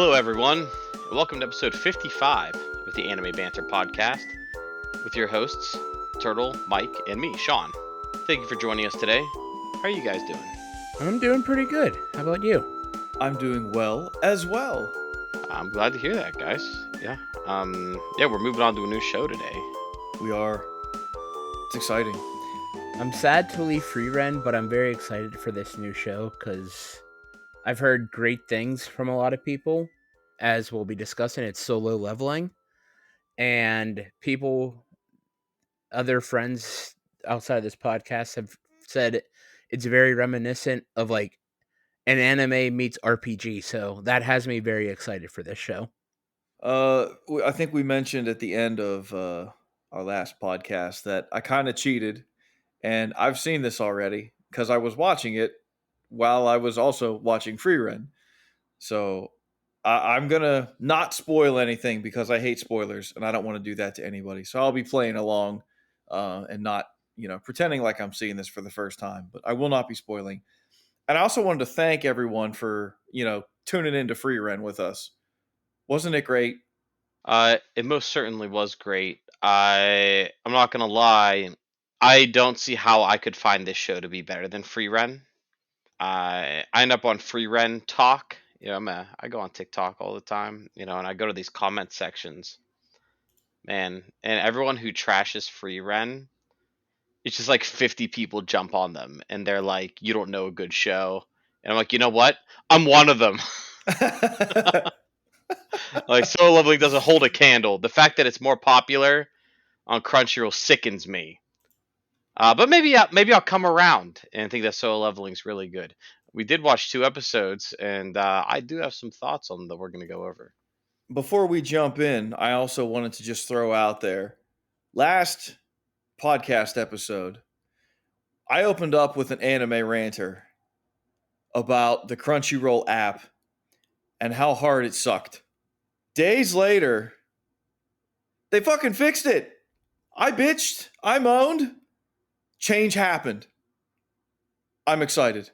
Hello, everyone. Welcome to episode 55 of the Anime Banter podcast with your hosts, Turtle, Mike, and me, Sean. Thank you for joining us today. How are you guys doing? I'm doing pretty good. How about you? I'm doing well as well. I'm glad to hear that, guys. We're moving on to a new show today. We are. It's exciting. I'm sad to leave Freeren, but I'm very excited for this new show because I've heard great things from a lot of people. As we'll be discussing, it's Solo Leveling, and other friends outside of this podcast have said it's very reminiscent of like an anime meets RPG. So that has me very excited for this show. I think we mentioned at the end of our last podcast that I kind of cheated, and I've seen this already because I was watching it while I was also watching Freerun. So I'm gonna not spoil anything because I hate spoilers and I don't want to do that to anybody. So I'll be playing along and not, pretending like I'm seeing this for the first time. But I will not be spoiling. And I also wanted to thank everyone for tuning into Freerun with us. Wasn't it great? It most certainly was great. I'm not gonna lie, I don't see how I could find this show to be better than Free Ren. I end up on Free Ren Talk. I go on TikTok all the time, and I go to these comment sections, man, and everyone who trashes Free Ren, it's just like 50 people jump on them, and they're like, "You don't know a good show," and I'm like, you know what? I'm one of them. Like, Solo Leveling doesn't hold a candle. The fact that it's more popular on Crunchyroll sickens me. But maybe I'll come around and think that Solo Leveling's really good. We did watch 2 episodes, and I do have some thoughts on that we're going to go over. Before we jump in, I also wanted to just throw out there last podcast episode, I opened up with an anime ranter about the Crunchyroll app and how hard it sucked. Days later, they fucking fixed it. I bitched, I moaned, change happened. I'm excited.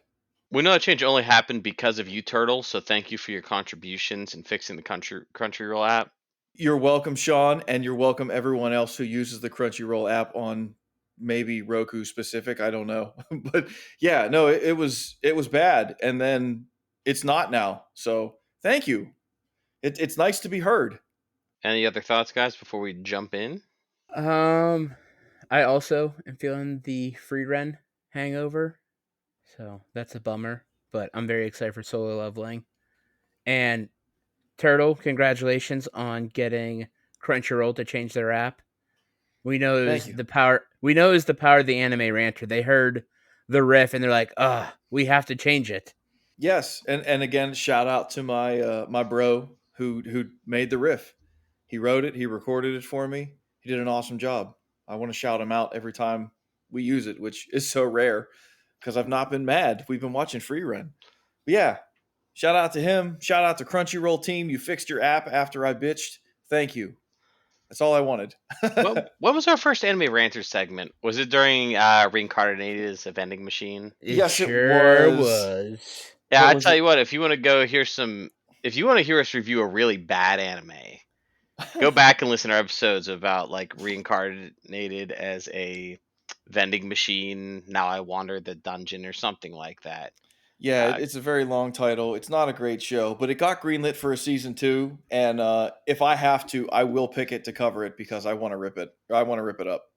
We know that change only happened because of you, Turtle. So thank you for your contributions in fixing the Crunchyroll app. You're welcome, Sean, and you're welcome everyone else who uses the Crunchyroll app on maybe Roku specific. I don't know, but yeah, no, it was bad, and then it's not now. So thank you. It's nice to be heard. Any other thoughts, guys, before we jump in? Um, I also am feeling the Freeren hangover, so that's a bummer. But I'm very excited for Solo Leveling. And Turtle, congratulations on getting Crunchyroll to change their app. We know it Thank was you. the power. We know it was the power of the anime ranter. They heard the riff and they're like, we have to change it." Yes, and again, shout out to my bro who made the riff. He wrote it. He recorded it for me. He did an awesome job. I want to shout him out every time we use it, which is so rare because I've not been mad. We've been watching free run. But yeah, shout out to him. Shout out to Crunchyroll team. You fixed your app after I bitched. Thank you. That's all I wanted. What was our first anime ranter segment? Was it during Reincarnated as a vending machine? It Yes, it sure was. was. Yeah, What I was tell it? you what, if you want to hear us review a really bad anime, go back and listen to our episodes about like Reincarnated as a vending machine. Now I wander the dungeon or something like that. Yeah, Uh, it's a very long title. It's not a great show, but it got greenlit for a season 2. And if I have to, I will pick it to cover it because I want to rip it. I want to rip it up.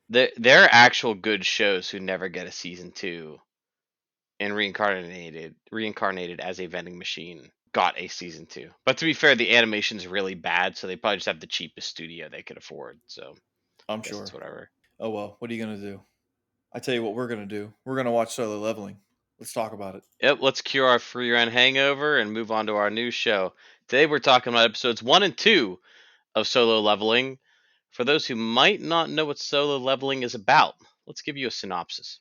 there are actual good shows who never get a season 2, and reincarnated as a vending machine got a season 2. But to be fair, the animation's really bad, so they probably just have the cheapest studio they could afford. So I'm I guess it's sure. whatever. Oh well, what are you gonna do? I tell you what, we're gonna do. We're gonna watch Solo Leveling. Let's talk about it. Yep, let's cure our free run hangover and move on to our new show. Today we're talking about episodes 1 and 2 of Solo Leveling. For those who might not know what Solo Leveling is about, let's give you a synopsis.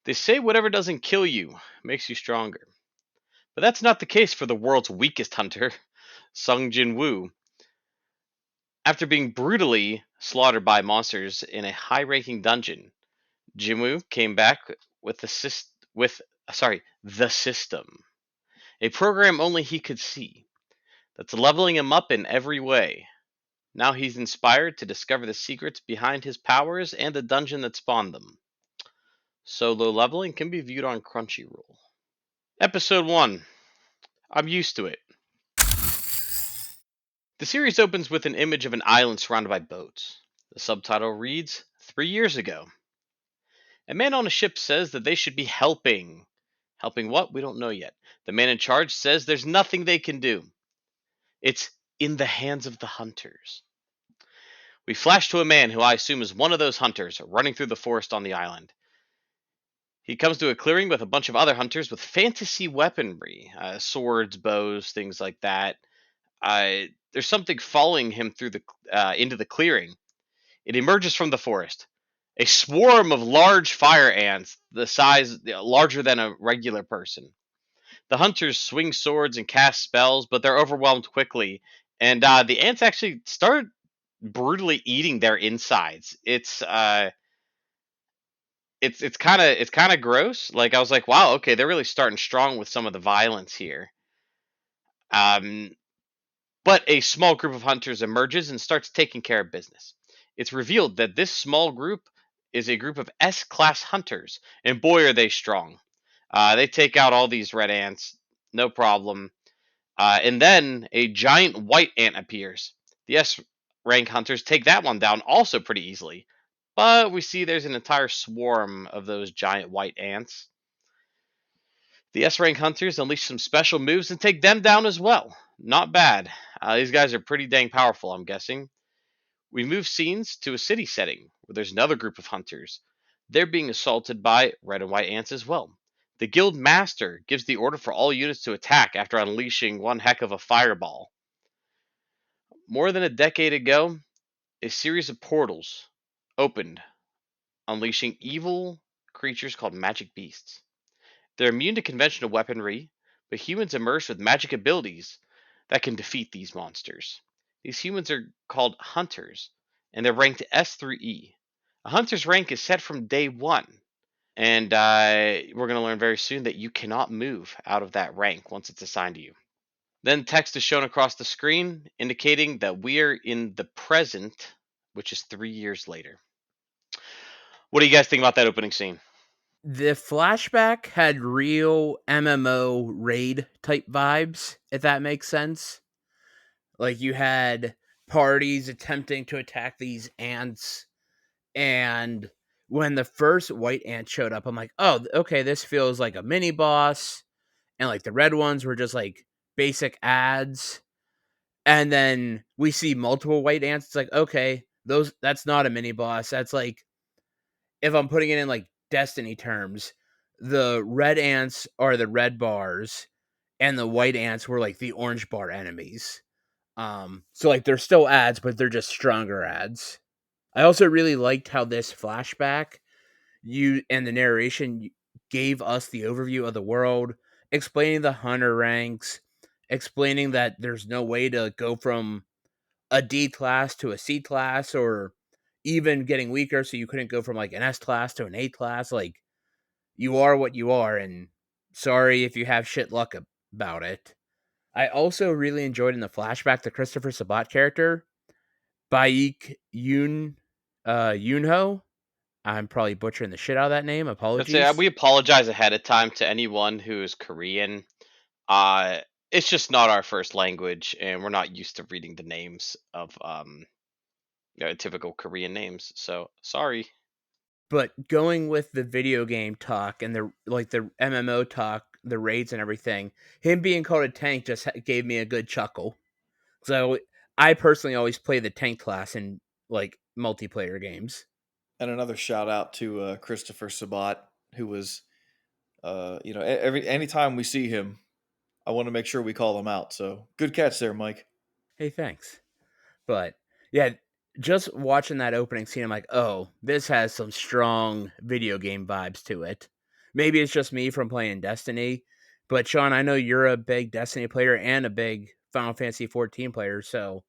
They say whatever doesn't kill you makes you stronger. But that's not the case for the world's weakest hunter, Sung Jin Woo. After being brutally slaughtered by monsters in a high-ranking dungeon, Jinwoo came back with the system, a program only he could see. that's leveling him up in every way. Now he's inspired to discover the secrets behind his powers and the dungeon that spawned them. Solo leveling can be viewed on Crunchyroll. Episode 1. I'm used to it. The series opens with an image of an island surrounded by boats. The subtitle reads, 3 years ago. A man on a ship says that they should be helping. Helping what? We don't know yet. The man in charge says there's nothing they can do. It's in the hands of the hunters. We flash to a man who I assume is one of those hunters running through the forest on the island. He comes to a clearing with a bunch of other hunters with fantasy weaponry, swords, bows, things like that. There's something following him through the into the clearing. It emerges from the forest. A swarm of large fire ants, the size larger than a regular person. The hunters swing swords and cast spells, but they're overwhelmed quickly, and the ants actually start brutally eating their insides. It's kind of gross. Like I was like, wow, okay, they're really starting strong with some of the violence here. Um, but a small group of hunters emerges and starts taking care of business. It's revealed that this small group is a group of S-class hunters, and boy, are they strong. They take out all these red ants, no problem. And then a giant white ant appears. The S rank hunters take that one down also pretty easily. But we see there's an entire swarm of those giant white ants. The S rank hunters unleash some special moves and take them down as well. Not bad. These guys are pretty dang powerful, I'm guessing. We move scenes to a city setting where there's another group of hunters. They're being assaulted by red and white ants as well. The guild master gives the order for all units to attack after unleashing one heck of a fireball. More than a decade ago, a series of portals opened, unleashing evil creatures called magic beasts. They're immune to conventional weaponry, but humans emerge with magic abilities that can defeat these monsters. These humans are called hunters, and they're ranked S through E. A hunter's rank is set from day one, and we're going to learn very soon that you cannot move out of that rank once it's assigned to you. Then text is shown across the screen indicating that we are in the present, which is 3 years later. What do you guys think about that opening scene? The flashback had real MMO raid type vibes, if that makes sense. Like you had parties attempting to attack these ants, and when the first white ant showed up, I'm like, oh, okay, this feels like a mini boss, and like the red ones were just like basic ads. And then we see multiple white ants. It's like, okay, that's not a mini boss. That's like, if I'm putting it in like Destiny terms, the red ants are the red bars, and the white ants were like the orange bar enemies. So like they're still ads, but they're just stronger ads. I also really liked how this flashback, you and the narration gave us the overview of the world, explaining the hunter ranks, explaining that there's no way to go from a D class to a C class, or even getting weaker, so you couldn't go from like an S class to an A class. Like, you are what you are, and sorry if you have shit luck about it. I also really enjoyed in the flashback the Christopher Sabat character, Baik Yunho. I'm probably butchering the shit out of that name. Let's say Apologies. we apologize ahead of time to anyone who is Korean. Uh, it's just not our first language, and we're not used to reading the names of typical Korean names. So sorry. But going with the video game talk and the MMO talk, the raids and everything, him being called a tank just gave me a good chuckle. So I personally always play the tank class in like multiplayer games. And another shout out to Christopher Sabat, who was, anytime we see him, I want to make sure we call him out. So good catch there, Mike. Hey, thanks. But yeah, just watching that opening scene, I'm like, oh, this has some strong video game vibes to it. Maybe it's just me from playing Destiny, but Sean, I know you're a big Destiny player and a big Final Fantasy 14 player, so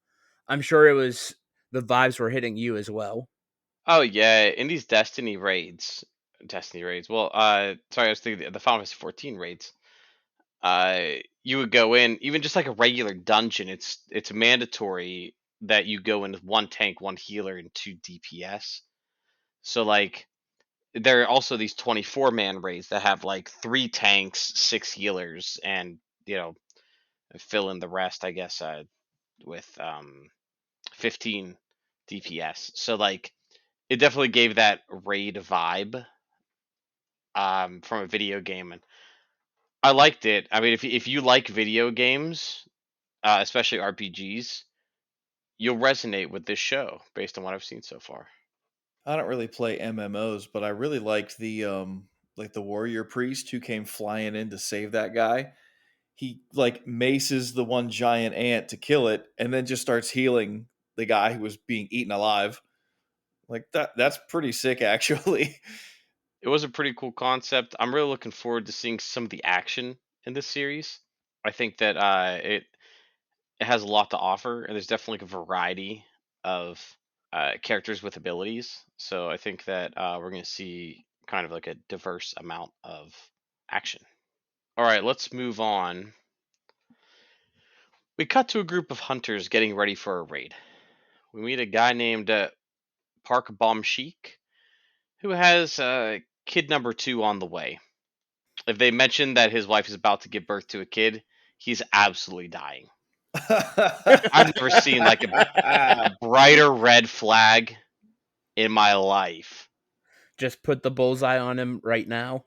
I'm sure it was the vibes were hitting you as well. Oh yeah, in these Destiny raids. Well, sorry, I was thinking the Final Fantasy 14 raids. you would go in, even just like a regular dungeon. It's mandatory that you go in with one tank, one healer, and two DPS. So like there are also these 24-man raids that have like three tanks, six healers, and you know fill in the rest. I guess with 15 DPS. So like it definitely gave that raid vibe from a video game, and I liked it. I mean, if you like video games, especially RPGs, you'll resonate with this show based on what I've seen so far. I don't really play MMOs, but I really liked the warrior priest who came flying in to save that guy. He like maces the one giant ant to kill it, and then just starts healing the guy who was being eaten alive. Like that's pretty sick, actually. It was a pretty cool concept. I'm really looking forward to seeing some of the action in this series. I think that it has a lot to offer, and there's definitely like a variety of characters with abilities. So I think that we're going to see kind of like a diverse amount of action. All right, let's move on. We cut to a group of hunters getting ready for a raid. We meet a guy named Park Bomb Sheik who has kid number two on the way. If they mention that his wife is about to give birth to a kid, he's absolutely dying. I've never seen like a brighter red flag in my life. Just put the bullseye on him right now.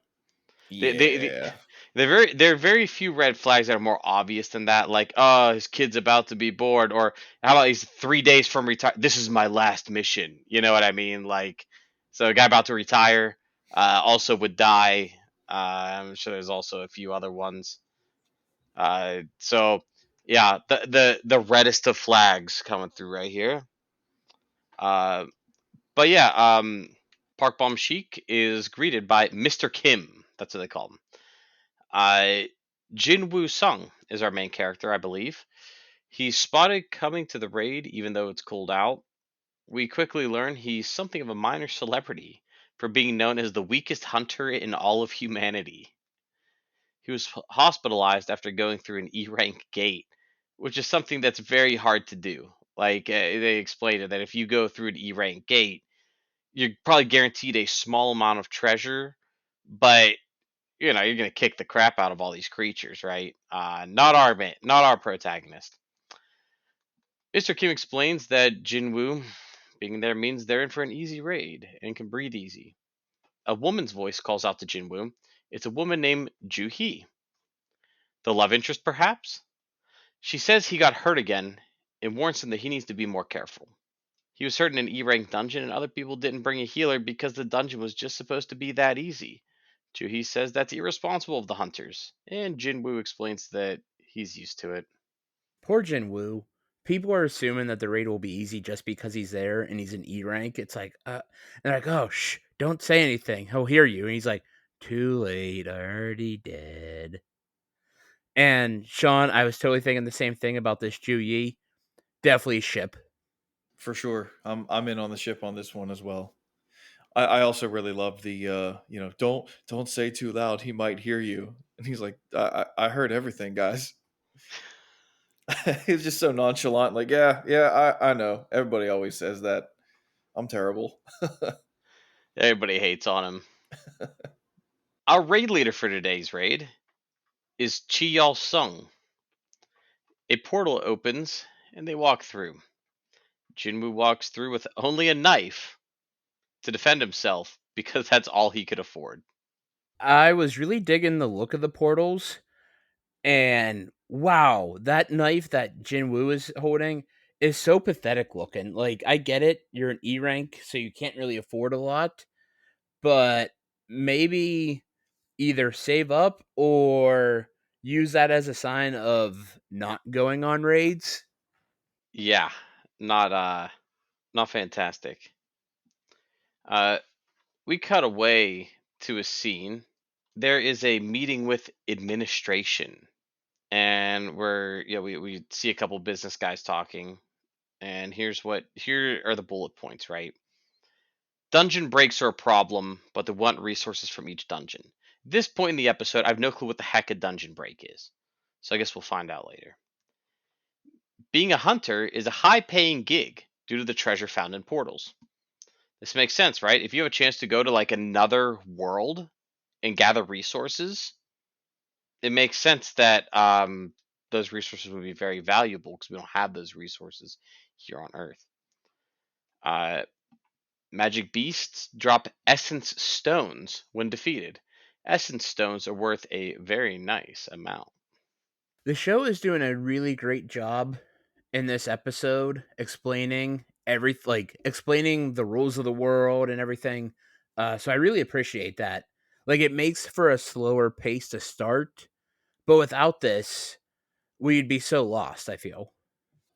They Yeah. there are very few red flags that are more obvious than that. Like, oh, his kid's about to be bored, or how about he's 3 days from retire? This is my last mission. You know what I mean? Like, so a guy about to retire also would die. I'm sure there's also a few other ones. So yeah, the reddest of flags coming through right here. Uh, but yeah, Park Bomb Sheik is greeted by Mr. Kim. That's what they call him. Uh, Jin Woo Sung is our main character, I believe. He's spotted coming to the raid, even though it's cold out. We quickly learn he's something of a minor celebrity for being known as the weakest hunter in all of humanity. He was hospitalized after going through an E rank gate, which is something that's very hard to do. Like they explained it that if you go through an E rank gate, you're probably guaranteed a small amount of treasure, but you're gonna kick the crap out of all these creatures, right? Not our protagonist. Mr. Kim explains that Jinwoo being there means they're in for an easy raid and can breathe easy. A woman's voice calls out to Jinwoo. It's a woman named Ju Hee. The love interest, perhaps? She says he got hurt again and warns him that he needs to be more careful. He was hurt in an E rank dungeon, and other people didn't bring a healer because the dungeon was just supposed to be that easy. Juhi says that's irresponsible of the hunters, and Jinwoo explains that he's used to it. Poor Jin Woo. People are assuming that the raid will be easy just because he's there and he's an E rank. It's like, and they're like, oh, shh, don't say anything. He'll hear you. And he's like, too late, already dead. And Sean, I was totally thinking the same thing about this Ju Yi. Definitely ship. For sure. I'm in on the ship on this one as well. I also really love the don't say too loud, he might hear you. And he's like, I heard everything, guys. He's just so nonchalant, like, yeah, I know. Everybody always says that. I'm terrible. Everybody hates on him. Our raid leader for today's raid is Chi Yal Sung. A portal opens, and they walk through. Jinwoo walks through with only a knife to defend himself because that's all he could afford. I was really digging the look of the portals. And wow, that knife that Jin Woo is holding is so pathetic looking. Like, I get it, you're an E rank, so you can't really afford a lot, but maybe either save up or use that as a sign of not going on raids. Yeah, not not fantastic. Uh, we cut away to a scene. There is a meeting with administration, and we see a couple business guys talking. And here are the bullet points, right? Dungeon breaks are a problem, but they want resources from each dungeon. This point in the episode, I have no clue what the heck a dungeon break is. So I guess we'll find out later. Being a hunter is a high paying gig due to the treasure found in portals. This makes sense, right? If you have a chance to go to like another world and gather resources, it makes sense that those resources would be very valuable because we don't have those resources here on Earth. Uh, Magic beasts drop essence stones when defeated. Essence stones are worth a very nice amount. The show is doing a really great job in this episode explaining explaining the rules of the world and everything. So I really appreciate that. Like it makes for a slower pace to start, but without this, we'd be so lost, I feel.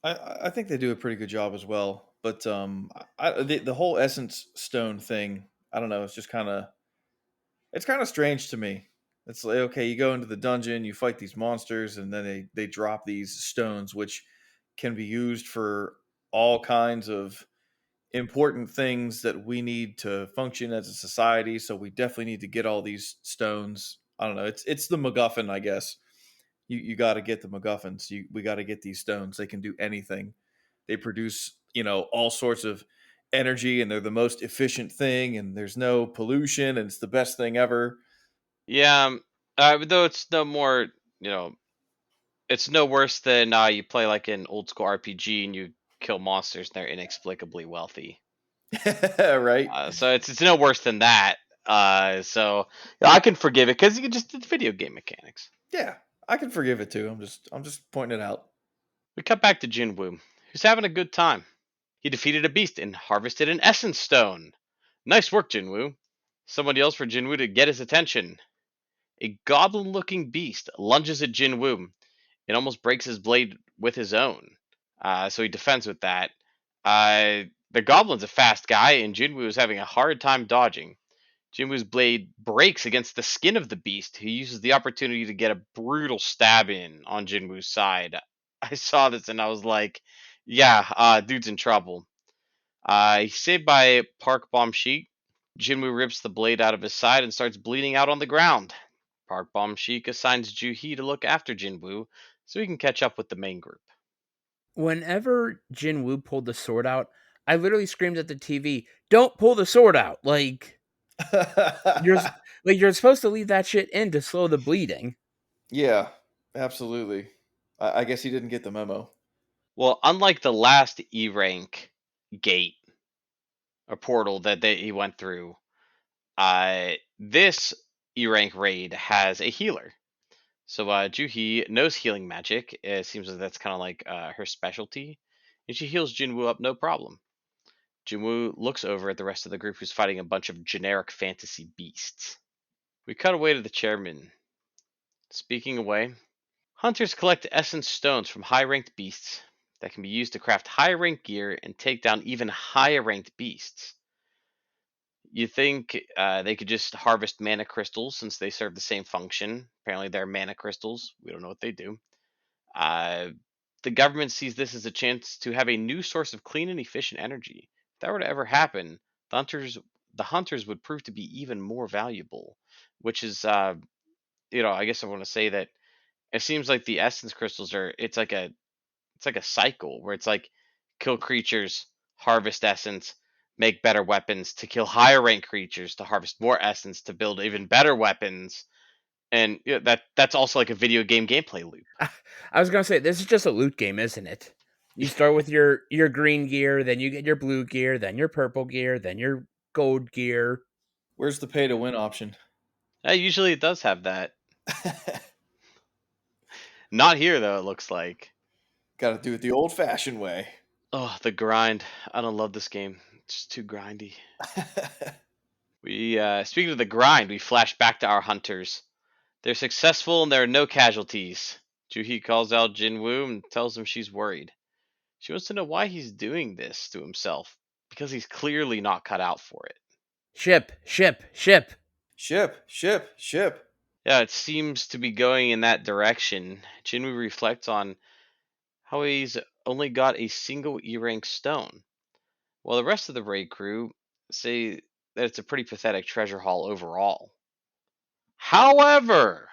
I think they do a pretty good job as well. But the whole essence stone thing, I don't know. It's kind of strange to me. It's like, okay, you go into the dungeon, you fight these monsters, and then they drop these stones, which can be used for all kinds of important things that we need to function as a society. So we definitely need to get all these stones. I don't know. It's the MacGuffin, I guess. You got to get the MacGuffins. We got to get these stones. They can do anything. They produce all sorts of energy, and they're the most efficient thing. And there's no pollution, and it's the best thing ever. Yeah, though it's no more, you know, it's no worse than you play like an old school RPG and you kill monsters and they're inexplicably wealthy. Right? So it's no worse than that. So I can forgive it because you can just it's video game mechanics. Yeah, I can forgive it too. I'm just pointing it out. We cut back to Jinwoo, who's having a good time. He defeated a beast and harvested an essence stone. Nice work, Jinwoo. Someone yells for Jinwoo to get his attention. A goblin looking beast lunges at Jinwoo and almost breaks his blade with his own. So he defends with that. The goblin's a fast guy, and Jinwoo is having a hard time dodging. Jinwoo's blade breaks against the skin of the beast, who uses the opportunity to get a brutal stab in on Jinwoo's side. I saw this and I was like, yeah, dude's in trouble. He's saved by Park Bomb Sheik. Jinwoo rips the blade out of his side and starts bleeding out on the ground. Park Bomb Sheik assigns Juhi to look after Jinwoo so he can catch up with the main group. Whenever Jin Woo pulled the sword out, I literally screamed at the TV, "Don't pull the sword out!" You're you're supposed to leave that shit in to slow the bleeding. Yeah, absolutely. I guess he didn't get the memo. Well, unlike the last E rank gate or portal that he went through, this E rank raid has a healer. So Juhi knows healing magic. It seems like that's kind of like her specialty, and she heals Jinwoo up no problem. Jinwoo looks over at the rest of the group who's fighting a bunch of generic fantasy beasts. We cut away to the chairman. Speaking away, hunters collect essence stones from high ranked beasts that can be used to craft high ranked gear and take down even higher ranked beasts. You think they could just harvest mana crystals since they serve the same function. Apparently, they're mana crystals. We don't know what they do. Uh, the government sees this as a chance to have a new source of clean and efficient energy. If that were to ever happen, the hunters would prove to be even more valuable. Which is, I guess I want to say that it seems like the essence crystals are. It's like a cycle where it's like kill creatures, harvest essence, make better weapons to kill higher rank creatures to harvest more essence to build even better weapons, and that's also like a video game gameplay loop. I was gonna say this is just a loot game, isn't it? You start with your green gear, then you get your blue gear, then your purple gear, then your gold gear. Where's the pay to win option? Usually it does have that. Not here though. It looks like. Got to do it the old-fashioned way. Oh, the grind. I don't love this game. It's just too grindy. We speaking of the grind, we flash back to our hunters. They're successful and there are no casualties. Juhi calls out Jinwoo and tells him she's worried. She wants to know why he's doing this to himself, because he's clearly not cut out for it. Ship, ship, ship. Ship, ship, ship. Yeah, it seems to be going in that direction. Jinwoo reflects on how he's only got a single E rank stone, while the rest of the raid crew say that it's a pretty pathetic treasure haul overall. However,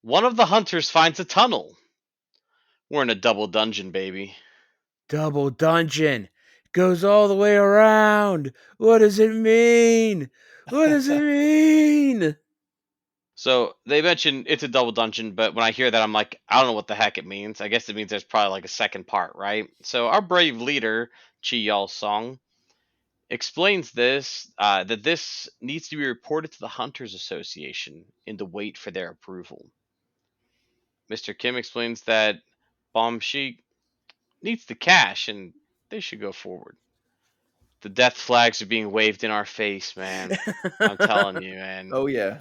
one of the hunters finds a tunnel. We're in a double dungeon, baby. Double dungeon. Goes all the way around. What does it mean? What does it mean? So they mention it's a double dungeon, but when I hear that, I'm like, I don't know what the heck it means. I guess it means there's probably like a second part, right? So our brave leader, Chi Yal Song, explains this that this needs to be reported to the Hunters Association and to wait for their approval. Mr. Kim explains that Bomb Sheik needs the cash and they should go forward. The death flags are being waved in our face, man. I'm telling you, man. Oh yeah,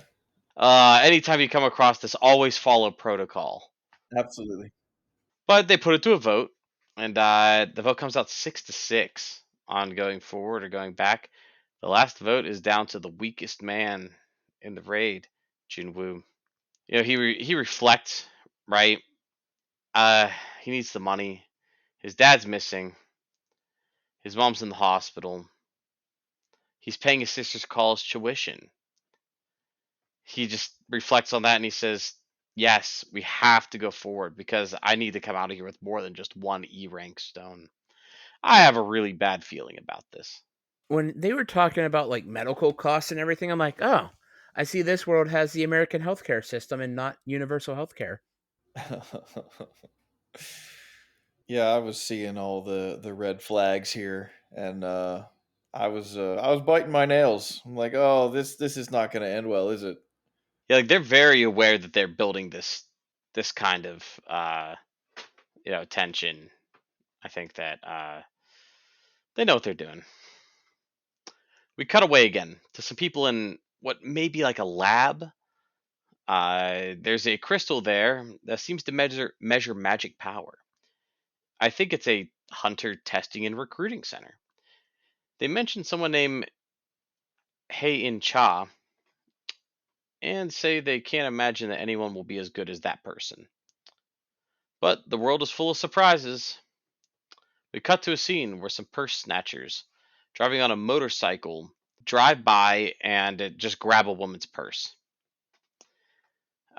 Anytime you come across this, always follow protocol. absolutely. But they put it to a vote, and the vote comes out 6-6 on going forward or going back. The last vote is down to the weakest man in the raid, Junwoo. He reflects, right? He needs the money. His dad's missing. His mom's in the hospital. He's paying his sister's college tuition. He just reflects on that and he says, "Yes, we have to go forward because I need to come out of here with more than just one E rank stone." I have a really bad feeling about this. When they were talking about like medical costs and everything, I'm like, oh, I see this world has the American healthcare system and not universal healthcare. Yeah, I was seeing all the red flags here, and I was biting my nails. I'm like, oh, this is not going to end well, is it? Yeah, like they're very aware that they're building this kind of tension. I think that they know what they're doing. We cut away again to some people in what may be like a lab. There's a crystal there that seems to measure magic power. I think it's a hunter testing and recruiting center. They mention someone named Hei In Cha and say they can't imagine that anyone will be as good as that person. But the world is full of surprises. We cut to a scene where some purse snatchers driving on a motorcycle drive by and just grab a woman's purse.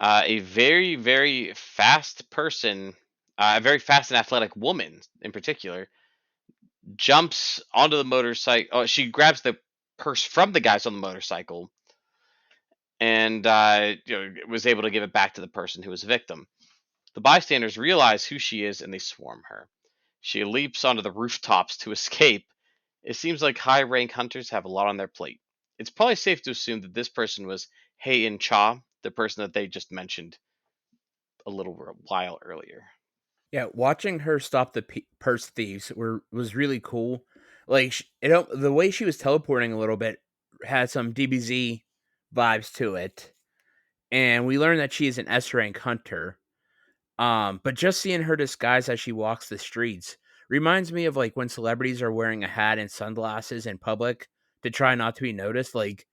A very, very fast person, a very fast and athletic woman in particular, jumps onto the motorcycle. Oh, she grabs the purse from the guys on the motorcycle and was able to give it back to the person who was a victim. The bystanders realize who she is and they swarm her. She leaps onto the rooftops to escape. It seems like high rank hunters have a lot on their plate. It's probably safe to assume that this person was Hei In Cha, the person that they just mentioned a little while earlier. Yeah, watching her stop the purse thieves was really cool. Like the way she was teleporting a little bit had some DBZ vibes to it, and we learned that she is an S rank hunter. But just seeing her disguise as she walks the streets reminds me of like when celebrities are wearing a hat and sunglasses in public to try not to be noticed. Like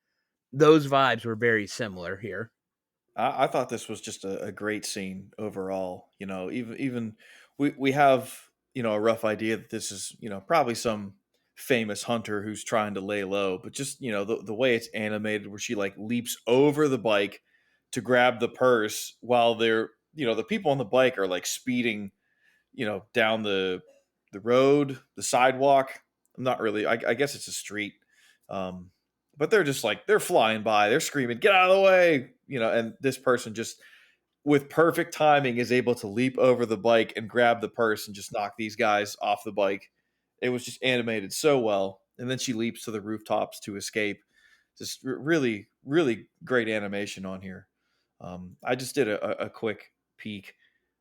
those vibes were very similar here. I thought this was just a great scene overall. Even we have a rough idea that this is probably some famous hunter who's trying to lay low, but just the way it's animated, where she like leaps over the bike to grab the purse while they're the people on the bike are like speeding down the road, the sidewalk. I'm not really. I guess it's a street, um, but they're just like they're flying by. They're screaming, "Get out of the way!" And this person just with perfect timing is able to leap over the bike and grab the purse and just knock these guys off the bike. It was just animated so well. And then she leaps to the rooftops to escape. Just really, really great animation on here. I just did a quick peek.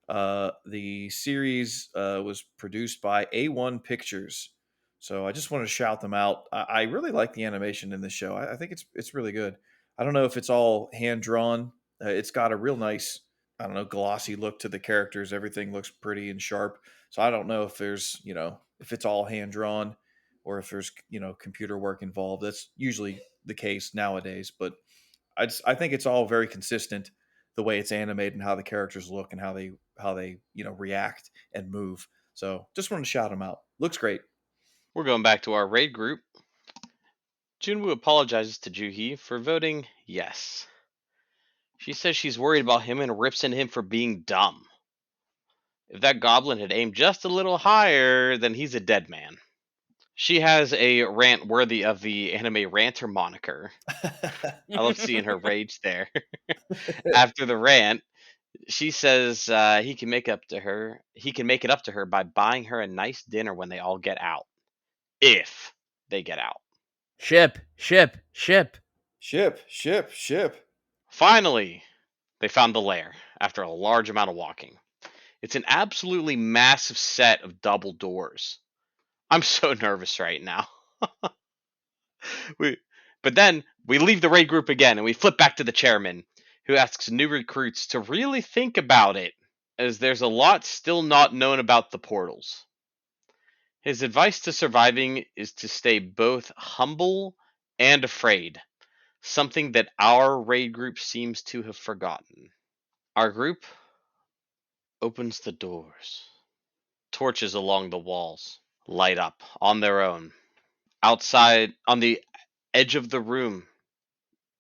The series was produced by A1 Pictures. So I just want to shout them out. I really like the animation in this show. I think it's really good. I don't know if it's all hand drawn. It's got a real nice, I don't know, glossy look to the characters. Everything looks pretty and sharp. So I don't know if there's, if it's all hand drawn or if there's, computer work involved. That's usually the case nowadays. But I think it's all very consistent the way it's animated and how the characters look and how they react and move. So just wanted to shout them out. Looks great. We're going back to our raid group. Junwoo apologizes to Juhee for voting yes. She says she's worried about him and rips into him for being dumb. If that goblin had aimed just a little higher, then he's a dead man. She has a rant worthy of the anime ranter moniker. I love seeing her rage there. After the rant, she says he can make up to her. He can make it up to her by buying her a nice dinner when they all get out, if they get out. Ship, ship, ship. Ship, ship, ship. Finally, they found the lair after a large amount of walking. It's an absolutely massive set of double doors. I'm so nervous right now. we, but then we leave the raid group again and we flip back to the chairman, who asks new recruits to really think about it, as there's a lot still not known about the portals. His advice to surviving is to stay both humble and afraid, something that our raid group seems to have forgotten. Our group opens the doors. Torches along the walls light up on their own. Outside, on the edge of the room,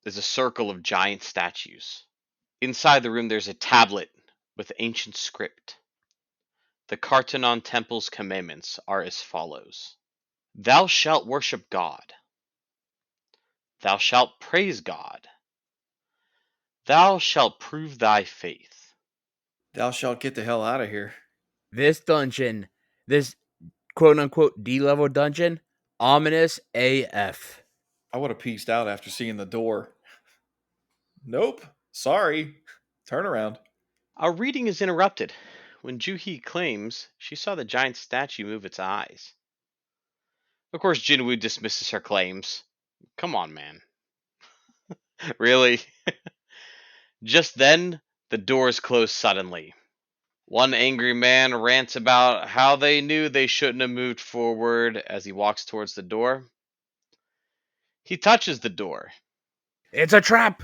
is a circle of giant statues. Inside the room, there's a tablet with ancient script. The Kartanon Temple's commandments are as follows: Thou shalt worship God. Thou shalt praise God. Thou shalt prove thy faith. Thou shalt get the hell out of here. This dungeon, this quote unquote D level dungeon, ominous AF. I would have pieced out after seeing the door. Nope. Sorry. Turn around. Our reading is interrupted when Juhi claims she saw the giant statue move its eyes. Of course, Jinwoo dismisses her claims. Come on, man. Really? Just then, the doors close suddenly. One angry man rants about how they knew they shouldn't have moved forward as he walks towards the door. He touches the door. It's a trap.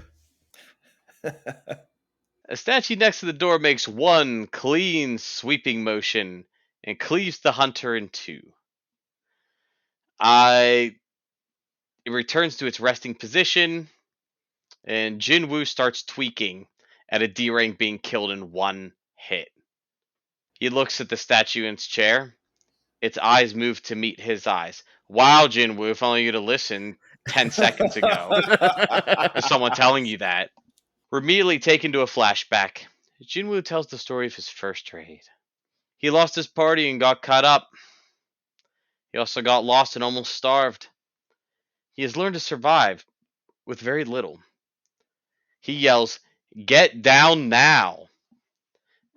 A statue next to the door makes one clean, sweeping motion and cleaves the hunter in two. It returns to its resting position, and Jinwoo starts tweaking at a D-rank being killed in one hit. He looks at the statue in its chair. Its eyes move to meet his eyes. Wow, Jinwoo, if only you'd have listened 10 seconds ago to someone telling you that. We're immediately taken to a flashback. Jinwoo tells the story of his first raid. He lost his party and got cut up. He also got lost and almost starved. He has learned to survive with very little. He yells, "Get down now!"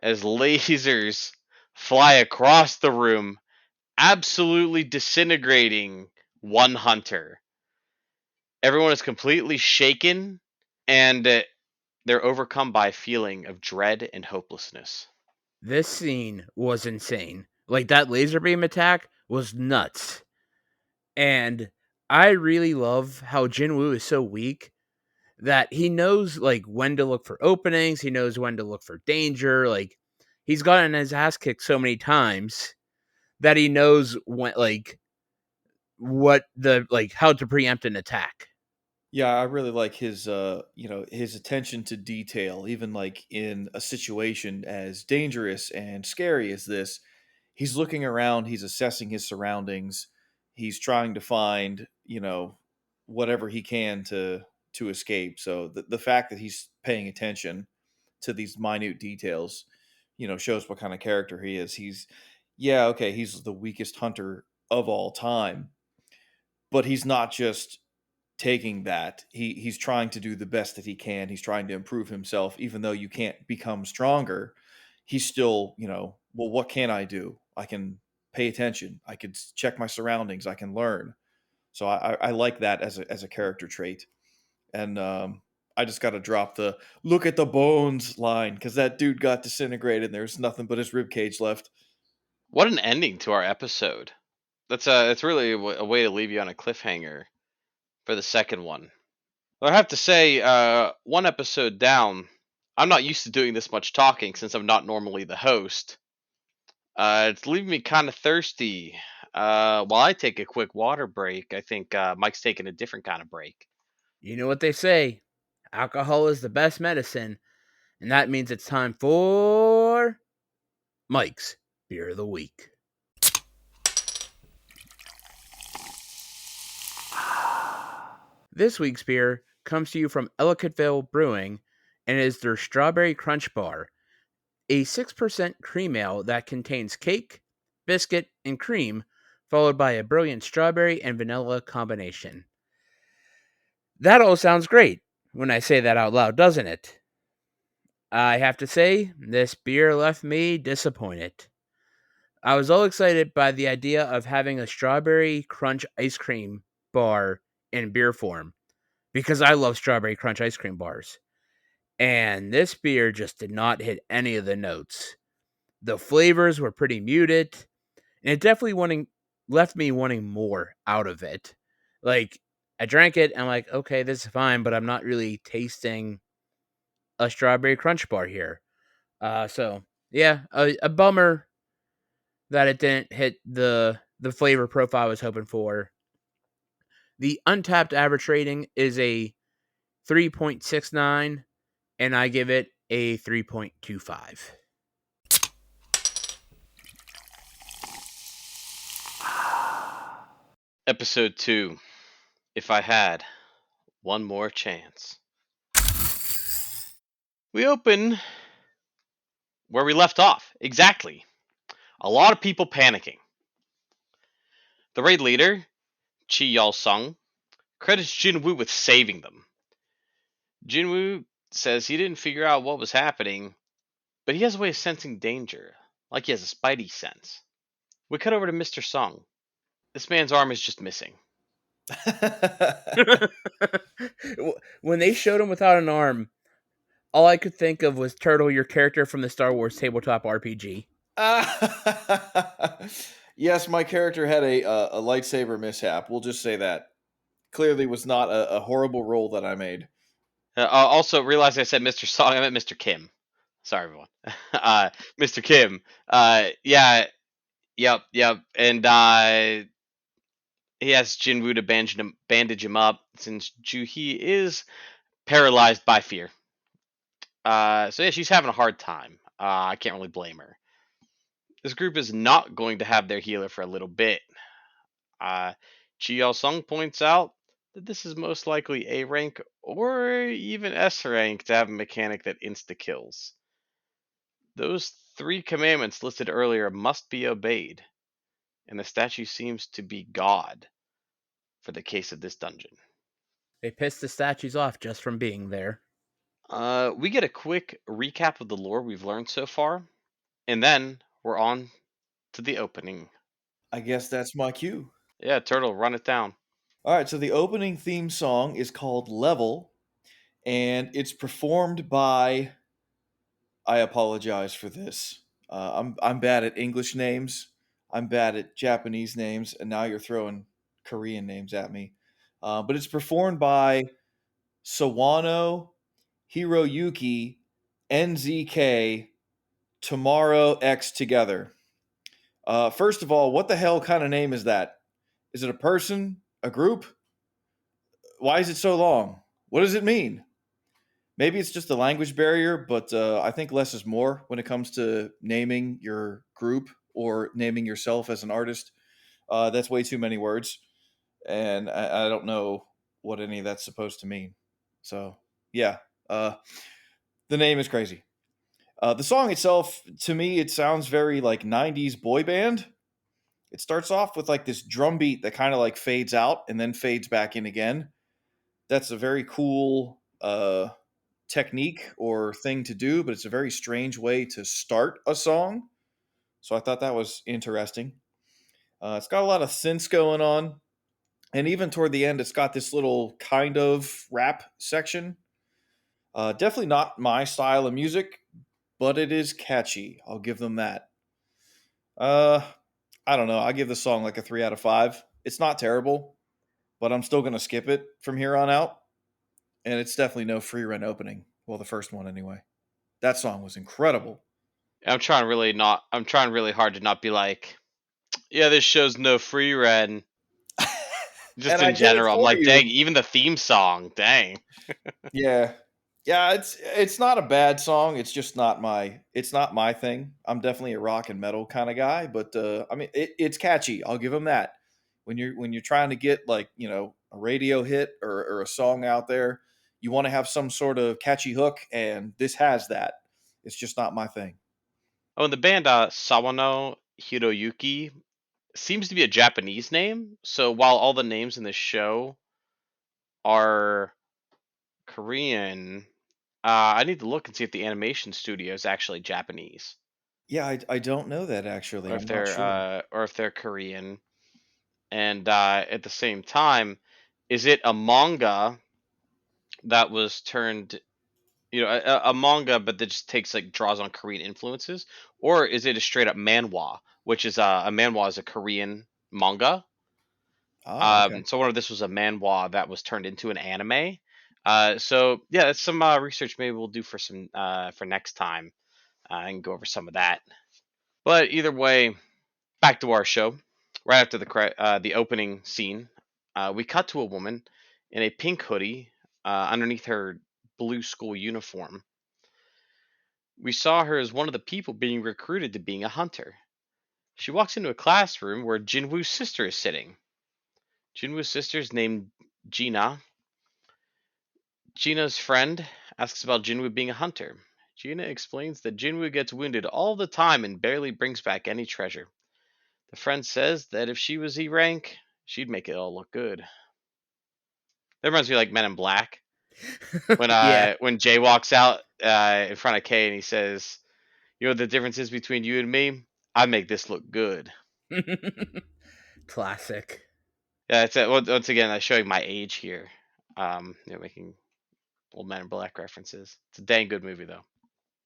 as lasers fly across the room, absolutely disintegrating one hunter. Everyone is completely shaken, and they're overcome by a feeling of dread and hopelessness. This scene was insane. Like, that laser beam attack was nuts. And I really love how Jinwoo is so weak that he knows, like, when to look for openings, he knows when to look for danger. Like, he's gotten his ass kicked so many times that he knows when, like, what the, like, how to preempt an attack. Yeah, I really like his his attention to detail, even like in a situation as dangerous and scary as this. He's looking around, he's assessing his surroundings, he's trying to find, whatever he can to escape. So the fact that he's paying attention to these minute details, shows what kind of character he is. Yeah, okay, he's the weakest hunter of all time, but he's not just taking that. He's trying to do the best that he can. He's trying to improve himself, even though you can't become stronger. He's still, well, what can I do? I can pay attention. I could check my surroundings. I can learn. So I like that as a character trait. And I just got to drop the "look at the bones" line because that dude got disintegrated. And there's nothing but his rib cage left. What an ending to our episode. It's really a way to leave you on a cliffhanger for the second one. Well, I have to say, one episode down, I'm not used to doing this much talking since I'm not normally the host. It's leaving me kind of thirsty. While I take a quick water break, I think Mike's taking a different kind of break. You know what they say, Alcohol is the best medicine, and that means it's time for Mike's Beer of the Week. This week's beer comes to you from Ellicottville Brewing and is their Strawberry Crunch Bar, a 6% cream ale that contains cake, biscuit, and cream, followed by a brilliant strawberry and vanilla combination. That all sounds great when I say that out loud, doesn't it? I have to say, this beer left me disappointed. I was all excited by the idea of having a strawberry crunch ice cream bar in beer form because I love strawberry crunch ice cream bars. And this beer just did not hit any of the notes. The flavors were pretty muted, and it definitely left me wanting more out of it. Like, I drank it and I'm like, okay, this is fine, but I'm not really tasting a strawberry crunch bar here. So yeah, a bummer that it didn't hit the flavor profile I was hoping for. The untapped average rating is a 3.69, and I give it a 3.25. Episode 2. If I had one more chance. We open where we left off. Exactly. A lot of people panicking. The raid leader, Chi Yal Sung, credits Jinwoo with saving them. Jinwoo says he didn't figure out what was happening, but he has a way of sensing danger, like he has a spidey sense. We cut over to Mr. Sung. This man's arm is just missing. When they showed him without an arm, all I could think of was Turtle, your character from the Star Wars tabletop RPG. Yes, my character had a lightsaber mishap. We'll just say that. Clearly was not a horrible roll that I made. Also, realized I said Mr. Sung. I meant Mr. Kim. Sorry, everyone. Mr. Kim. Yeah. Yep. And he asks Jinwoo to bandage him up since Juhee is paralyzed by fear. So yeah, she's having a hard time. I can't really blame her. This group is not going to have their healer for a little bit. Chi Yal Sung points out that this is most likely A rank or even S rank to have a mechanic that insta kills. Those 3 commandments listed earlier must be obeyed, and the statue seems to be God for the case of this dungeon. They pissed the statues off just from being there. We get a quick recap of the lore we've learned so far, and then we're on to the opening. I guess that's my cue. Yeah, Turtle, run it down. All right, so the opening theme song is called Level, and it's performed by. I apologize for this. I'm bad at English names. I'm bad at Japanese names, and now you're throwing Korean names at me. But it's performed by Sawano, Hiroyuki, NZK, Tomorrow X Together. First of all, what the hell kind of name is that? Is it a person? A group? Why is it so long? What does it mean? Maybe it's just a language barrier, but I think less is more when it comes to naming your group or naming yourself as an artist. That's way too many words, and I don't know what any of that's supposed to mean. So, yeah, the name is crazy. The song itself, to me, it sounds very like 90s boy band. It starts off with like this drum beat that kind of like fades out and then fades back in again. That's a very cool technique or thing to do, but it's a very strange way to start a song. So I thought that was interesting. It's got a lot of synths going on. And even toward the end, it's got this little kind of rap section. Definitely not my style of music, but it is catchy. I'll give them that. Uh, I don't know. I give the song like a 3 out of 5. It's not terrible, but I'm still going to skip it from here on out. And it's definitely no free run opening. Well, the first one anyway. That song was incredible. I'm trying really hard to not be like, yeah, this show's no free run. Just And I in did it general, I'm for like, you. dang, even the theme song, dang. Yeah. Yeah, it's not a bad song. It's not my thing. I'm definitely a rock and metal kind of guy, but I mean it's catchy. I'll give them that. When you're trying to get like a radio hit or a song out there, you want to have some sort of catchy hook, and this has that. It's just not my thing. Oh, and the band Sawano Hiroyuki seems to be a Japanese name. So while all the names in this show are Korean, I need to look and see if the animation studio is actually Japanese, Yeah, I don't know that actually. I'm not sure. or if they're Korean. And at the same time, is it a manga that was turned, a manga, but that just takes like draws on Korean influences, or is it a straight up manhwa, which is a manhwa is a Korean manga. Ah, okay. So one of this was a manhwa that was turned into an anime. So yeah, that's some research maybe we'll do for next time and go over some of that. But either way, back to our show. Right after the opening scene, we cut to a woman in a pink hoodie underneath her blue school uniform. We saw her as one of the people being recruited to being a hunter. She walks into a classroom where Jinwoo's sister is sitting. Jinwoo's sister is named Gina. Gina's friend asks about Jinwoo being a hunter. Gina explains that Jinwoo gets wounded all the time and barely brings back any treasure. The friend says that if she was E rank, she'd make it all look good. That reminds me of, like, Men in Black when Yeah. when Jay walks out in front of Kay and he says, "You know what the difference is between you and me? I make this look good." Classic. Yeah, that's it. Once again, I'm showing my age here. Making old Men in Black references. It's a dang good movie though.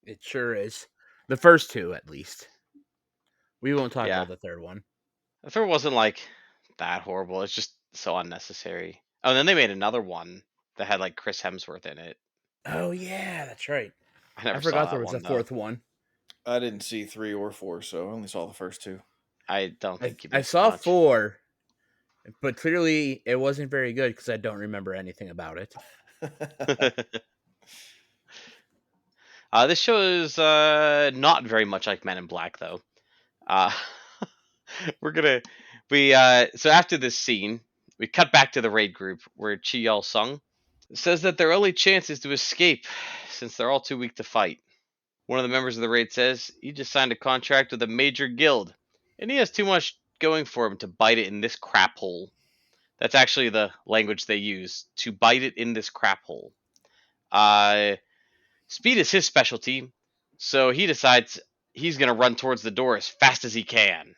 It sure is. The first two, at least. We won't talk Yeah, about the third one. the third wasn't like that horrible. It's just so unnecessary. Oh, and then they made another one that had like Chris Hemsworth in it. Oh yeah, that's right. I I never saw forgot there that was a one though. fourth one. I didn't see 3 or 4, so I only saw the first two. I don't I think you I missed saw much. 4, but clearly it wasn't very good because I don't remember anything about it. This show is not very much like Men in Black, though. Uh, we're gonna we so after this scene, we cut back to the raid group where Chi Yol Sung says that their only chance is to escape since they're all too weak to fight. One of the members of the raid says he just signed a contract with a major guild, and he has too much going for him to bite it in this crap hole. That's actually the language they use, to bite it in this crap hole. Uh, Speed is his specialty, so he decides he's going to run towards the door as fast as he can.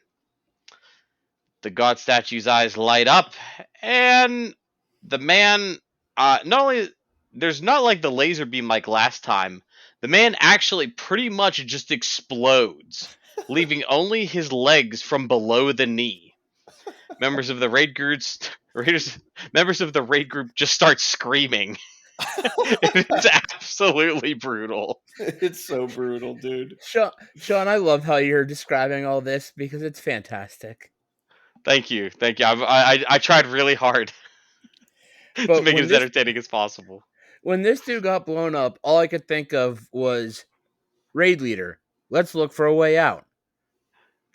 The god statue's eyes light up, and the man, not only, there's not like the laser beam like last time, the man actually pretty much just explodes, leaving only his legs from below the knee. Members of the raid groups, raiders, members of the raid group just start screaming. It's absolutely brutal. It's so brutal, dude. Sean, I love how you're describing all this because it's fantastic. Thank you, thank you. I tried really hard to But make it as entertaining as possible. when this dude got blown up, all I could think of was raid leader. Let's look for a way out.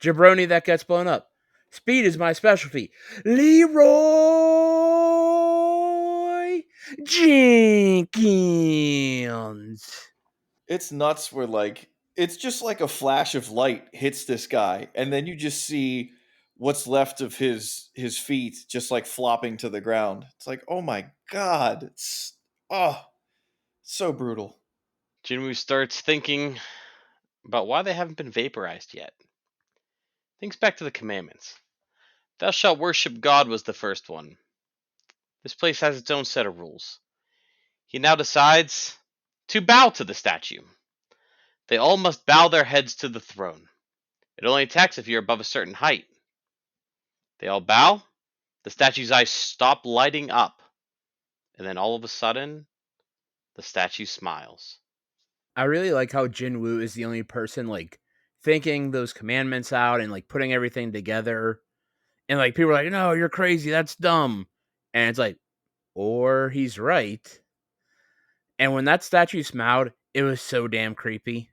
Jabroni that gets blown up. Speed is my specialty. Leroy Jenkins. It's nuts where like it's just like a flash of light hits this guy, and then you just see what's left of his feet just like flopping to the ground. It's like, oh my god, it's oh so brutal. Jinwoo starts thinking about why they haven't been vaporized yet. Thinks back to the commandments. Thou shalt worship God was the first one. This place has its own set of rules. He now decides to bow to the statue. They all must bow their heads to the throne. It only attacks if you're above a certain height. They all bow. The statue's eyes stop lighting up. And then all of a sudden, the statue smiles. I really like how Jinwoo is the only person like thinking those commandments out and like putting everything together. And like people are like, "No, you're crazy. That's dumb." And it's like, or he's right. And when that statue smiled, it was so damn creepy.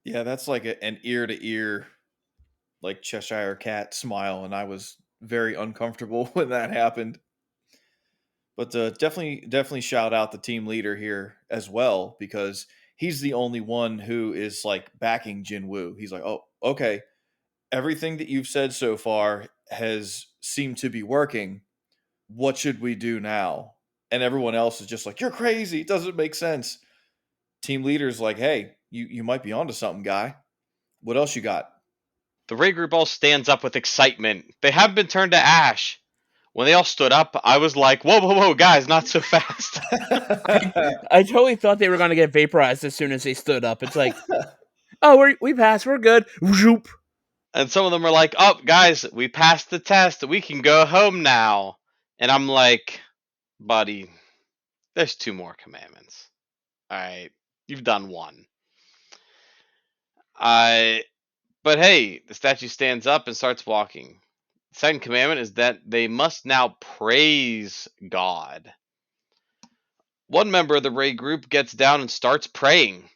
Yeah, that's like an ear to ear, like Cheshire Cat smile, and I was very uncomfortable when that happened. But definitely shout out the team leader here as well, because he's the only one who is like backing Jinwoo. He's like, oh, okay, everything that you've said so far has seemed to be working. What should we do now? And everyone else is just like, you're crazy. It doesn't make sense. Team leader's like, hey, you might be onto something, guy. What else you got? The raid group all stands up with excitement. They have been turned to ash. When they all stood up, I was like, whoa, whoa, whoa, guys, not so fast. I totally thought they were going to get vaporized as soon as they stood up. It's like, oh, we passed. We're good. Whoop. And some of them are like, oh, guys, we passed the test. We can go home now. And I'm like, buddy, there's 2 more commandments. All right, you've done one. I But hey, the statue stands up and starts walking. The second commandment is that they must now praise God. One member of the raid group gets down and starts praying.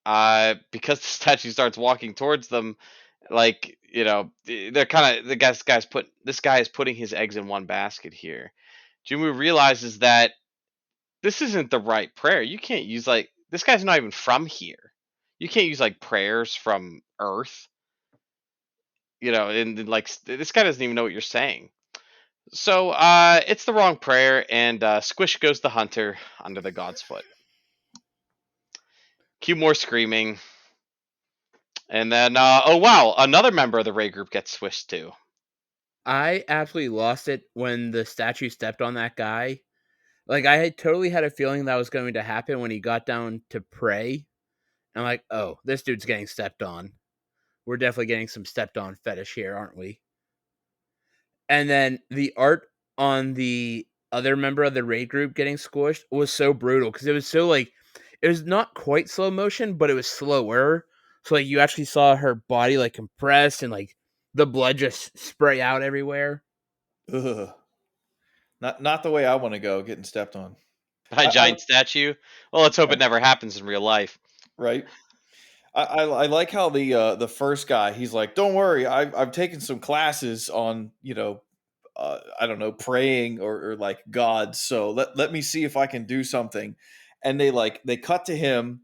Because the statue starts walking towards them, like they're kind of this guy is putting his eggs in one basket here. Jumu realizes that this isn't the right prayer. You can't use this guy's not even from here. You can't use prayers from Earth. And like this guy doesn't even know what you're saying. So it's the wrong prayer, and Squish goes the hunter under the god's foot. Cue more screaming, and then oh wow, another member of the raid group gets swished too. I absolutely lost it when the statue stepped on that guy. Like, I had totally had a feeling that was going to happen when he got down to pray. I'm like, oh, this dude's getting stepped on. We're definitely getting some stepped on fetish here, aren't we? And then the art on the other member of the raid group getting squished was so brutal because it was so it was not quite slow motion, but it was slower. So you actually saw her body compress and the blood just spray out everywhere. Ugh. Not the way I want to go, getting stepped on. By a I giant statue. Well, let's hope it right, never happens in real life. right. I like how the first guy, he's like, don't worry, I've taken some classes on I don't know, praying or like God. So let me see if I can do something. And they cut to him,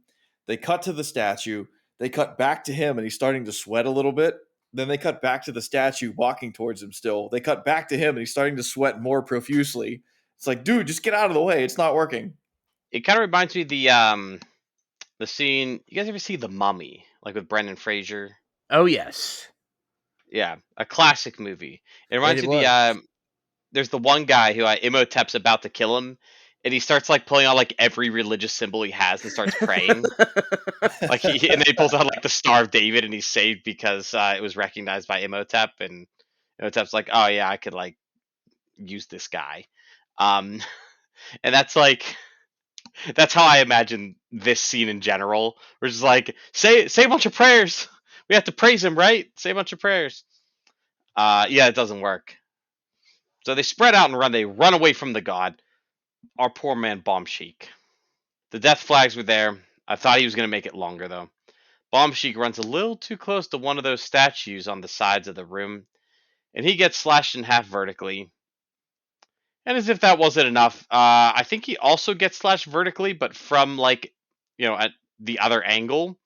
they cut to the statue, they cut back to him, and he's starting to sweat a little bit. Then they cut back to the statue walking towards him still. They cut back to him and he's starting to sweat more profusely. It's like, dude, just get out of the way. It's not working. It kind of reminds me of the scene. You guys ever see The Mummy, like with Brendan Fraser? Oh yes, Yeah, a classic movie. It reminds it me of the was. there's the one guy who Imhotep's about to kill him, and he starts pulling out every religious symbol he has and starts praying. And then he pulls out the Star of David, and he's saved because it was recognized by Imhotep, and Imhotep's like, oh yeah, I could use this guy. Um, and that's how I imagine this scene in general. We're just say a bunch of prayers. We have to praise him, right? Say a bunch of prayers. Yeah, it doesn't work. So they spread out and run. They run away from the god. Our poor man Bomb Sheik. The death flags were there. I thought he was gonna make it longer though. Bomb Sheik runs a little too close to one of those statues on the sides of the room, and he gets slashed in half vertically. And as if that wasn't enough, I think he also gets slashed vertically, but from at the other angle,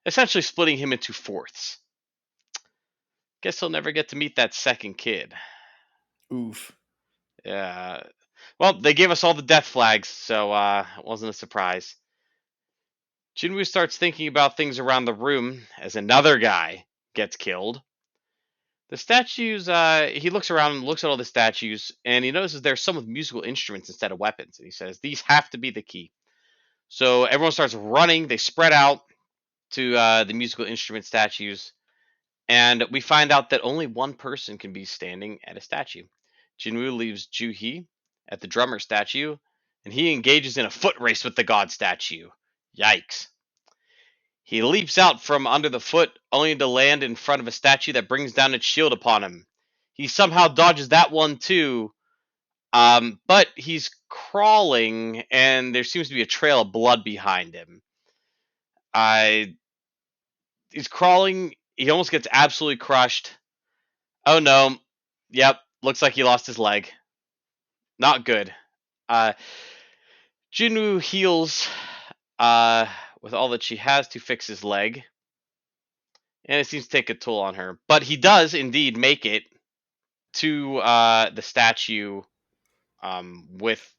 essentially splitting him into fourths. Guess he'll never get to meet that second kid. Oof. Yeah. Well, they gave us all the death flags, so it wasn't a surprise. Jinwoo starts thinking about things around the room as another guy gets killed. The statues, he looks around and looks at all the statues, and he notices there's some with musical instruments instead of weapons. And he says, these have to be the key. So everyone starts running. They spread out to the musical instrument statues, and we find out that only one person can be standing at a statue. Jinwoo leaves Juhi at the drummer statue, and he engages in a foot race with the god statue. Yikes. He leaps out from under the foot, only to land in front of a statue that brings down its shield upon him. He somehow dodges that one too, But he's crawling, and there seems to be a trail of blood behind him. I He's crawling. He almost gets absolutely crushed. Oh no! Yep, looks like he lost his leg. Not good. Uh, Jinwoo heals with all that she has to fix his leg, and it seems to take a toll on her. But he does indeed make it to the statue with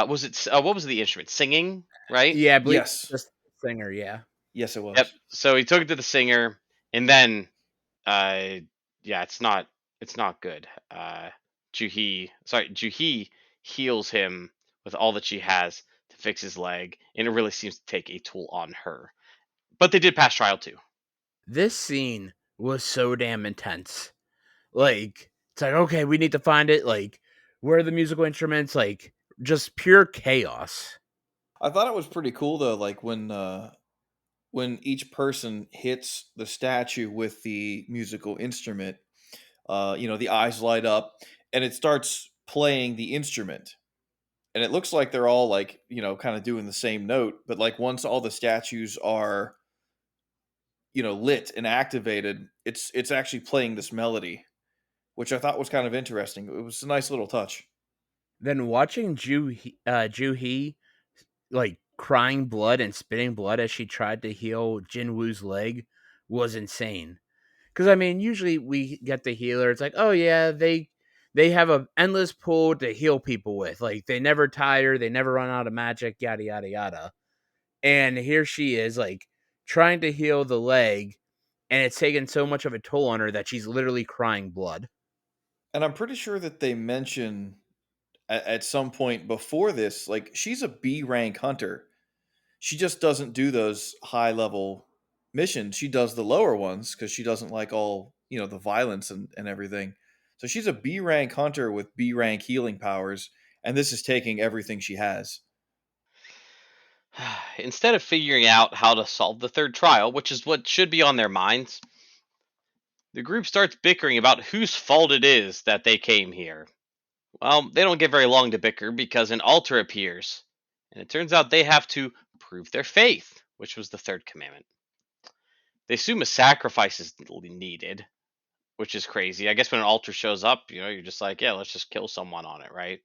was it what was the instrument? Singing, right? Yeah, I believe Yes. just singer. Yeah. Yes, it Yep. was. So he took it to the singer, and then uh, yeah, it's not good. Juhee heals him with all that she has to fix his leg, and it really seems to take a toll on her. But they did pass trial too. This scene was so damn intense. Like, it's like, okay, we need to find it. Like, where are the musical instruments? Like, just pure chaos. I thought it was pretty cool though, like when each person hits the statue with the musical instrument, the eyes light up and it starts playing the instrument. And it looks like they're all like, kind of doing the same note, but like once all the statues are, lit and activated, it's actually playing this melody, which I thought was kind of interesting. It was a nice little touch. Then watching Juhee like crying blood and spitting blood as she tried to heal Jinwoo's leg was insane. Because I mean, usually we get the healer. It's like, oh yeah, they have a endless pool to heal people with. Like they never tire, they never run out of magic, yada yada yada. And here she is, like trying to heal the leg, and it's taken so much of a toll on her that she's literally crying blood. And I'm pretty sure that they mention at some point before this, like she's a B rank hunter. She just doesn't do those high level missions. She does the lower ones because she doesn't like all, the violence and everything. So she's a B rank hunter with B rank healing powers, and this is taking everything she has. Instead of figuring out how to solve the third trial, which is what should be on their minds, the group starts bickering about whose fault it is that they came here. Well, they don't get very long to bicker because an altar appears, and it turns out they have to prove their faith, which was the third commandment. They assume a sacrifice is needed, which is crazy. I guess when an altar shows up, you're just like, yeah, let's just kill someone on it, right?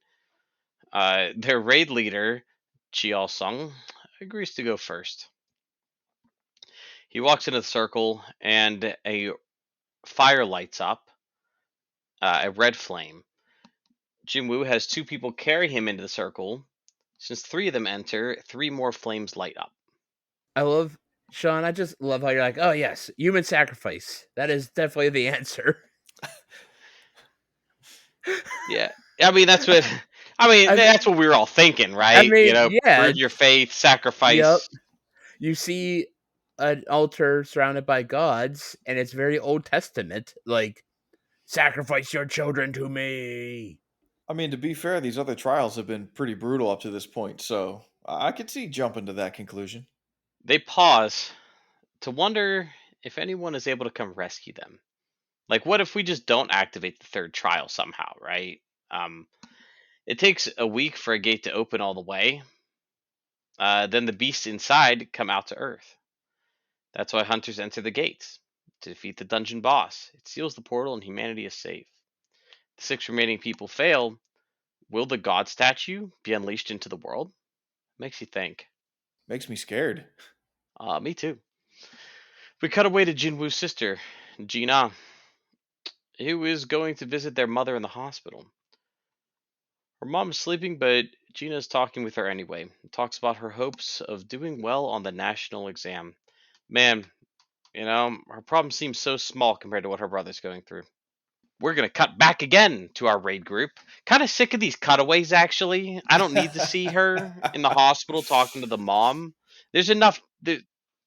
Their raid leader, Chial Sung, agrees to go first. He walks into the circle, and a fire lights up, a red flame. Jinwoo has two people carry him into the circle. Since three of them enter, three more flames light up. I love Sean. I just love how you're like, oh yes, human sacrifice. That is definitely the answer. Yeah, I mean that's what I mean. I mean, That's what we were all thinking, I right? mean, yeah, Prove your faith, yep. sacrifice. You see an altar surrounded by gods, and it's very Old Testament, like sacrifice your children to me. I mean, to be fair, these other trials have been pretty brutal up to this point, so I could see jumping to that conclusion. They pause to wonder if anyone is able to come rescue them. Like, what if we just don't activate the third trial somehow, right? Um, it takes a week for a gate to open all the way. Then the beasts inside come out to Earth. That's why hunters enter the gates to defeat the dungeon boss. It seals the portal and humanity is safe. The six remaining people fail. Will the god statue be unleashed into the world? Makes you think. Makes me scared. Me too. We cut away to Jinwoo's sister, Jina, who is going to visit their mother in the hospital. Her mom is sleeping, but Gina is talking with her anyway. Talks about her hopes of doing well on the national exam. Man, her problem seems so small compared to what her brother's going through. We're gonna cut back again to our raid group. Kind of sick of these cutaways, actually. I don't need to see her in the hospital talking to the mom. There's enough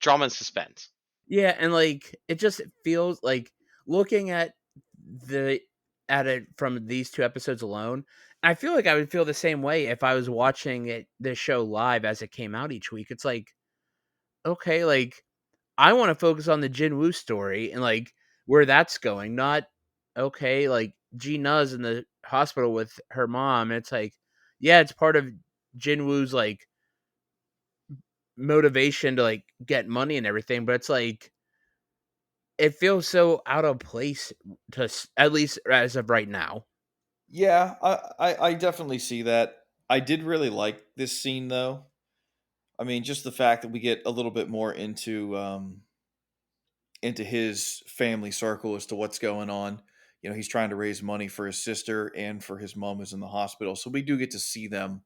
drama and suspense. Yeah, and like it just feels like looking the at it from these two episodes alone. I feel like I would feel the same way if I was watching this show live as it came out each week. It's like, okay, like I want to focus on the Jinwoo story and like where that's going, not okay, like Gina's in the hospital with her mom. And it's like, yeah, it's part of Jinwoo's like motivation to like get money and everything, but it's like it feels so out of place to at least as of right now. Yeah, I definitely see that. I did really like this scene though. I mean, just the fact that we get a little bit more into his family circle as to what's going on. You know, he's trying to raise money for his sister and for his mom who's in the hospital. So we do get to see them.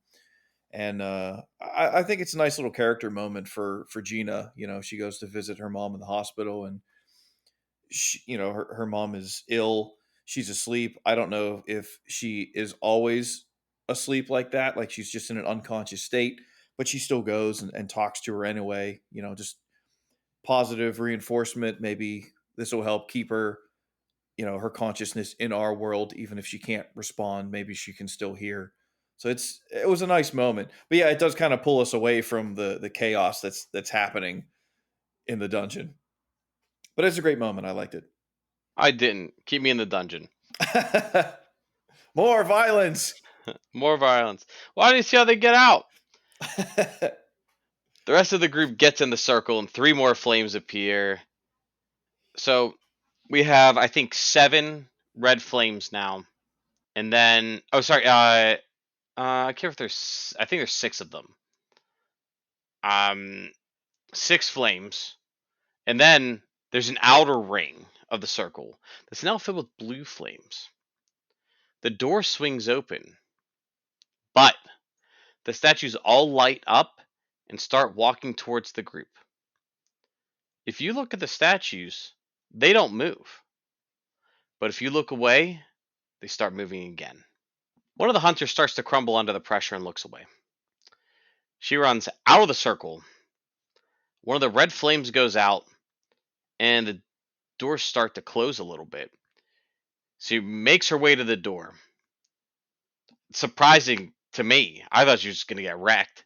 And I think it's a nice little character moment for Gina. You know, she goes to visit her mom in the hospital, and her mom is ill. She's asleep. I don't know if she is always asleep like that, like she's just in an unconscious state, but she still goes and talks to her anyway. You know, just positive reinforcement. Maybe this will help keep her, her consciousness in our world, even if she can't respond. Maybe she can still hear. So it was a nice moment, but yeah, it does kind of pull us away from the chaos that's happening in the dungeon. But it's a great moment. I liked it. I didn't. Keep me in the dungeon. More violence. More violence. Why do you see how they get out? The rest of the group gets in the circle, and 3 more flames appear. So we have, I think, 7 red flames now, and then oh, sorry, I can't remember if there's. I think there's 6 of them. 6 flames, and then there's an outer ring of the circle that's now filled with blue flames. The door swings open, but the statues all light up and start walking towards the group. If you look at the statues, they don't move. But if you look away, they start moving again. One of the hunters starts to crumble under the pressure and looks away. She runs out of the circle. One of the red flames goes out, and the doors start to close a little bit. She makes her way to the door. Surprising to me, I thought she was just going to get wrecked.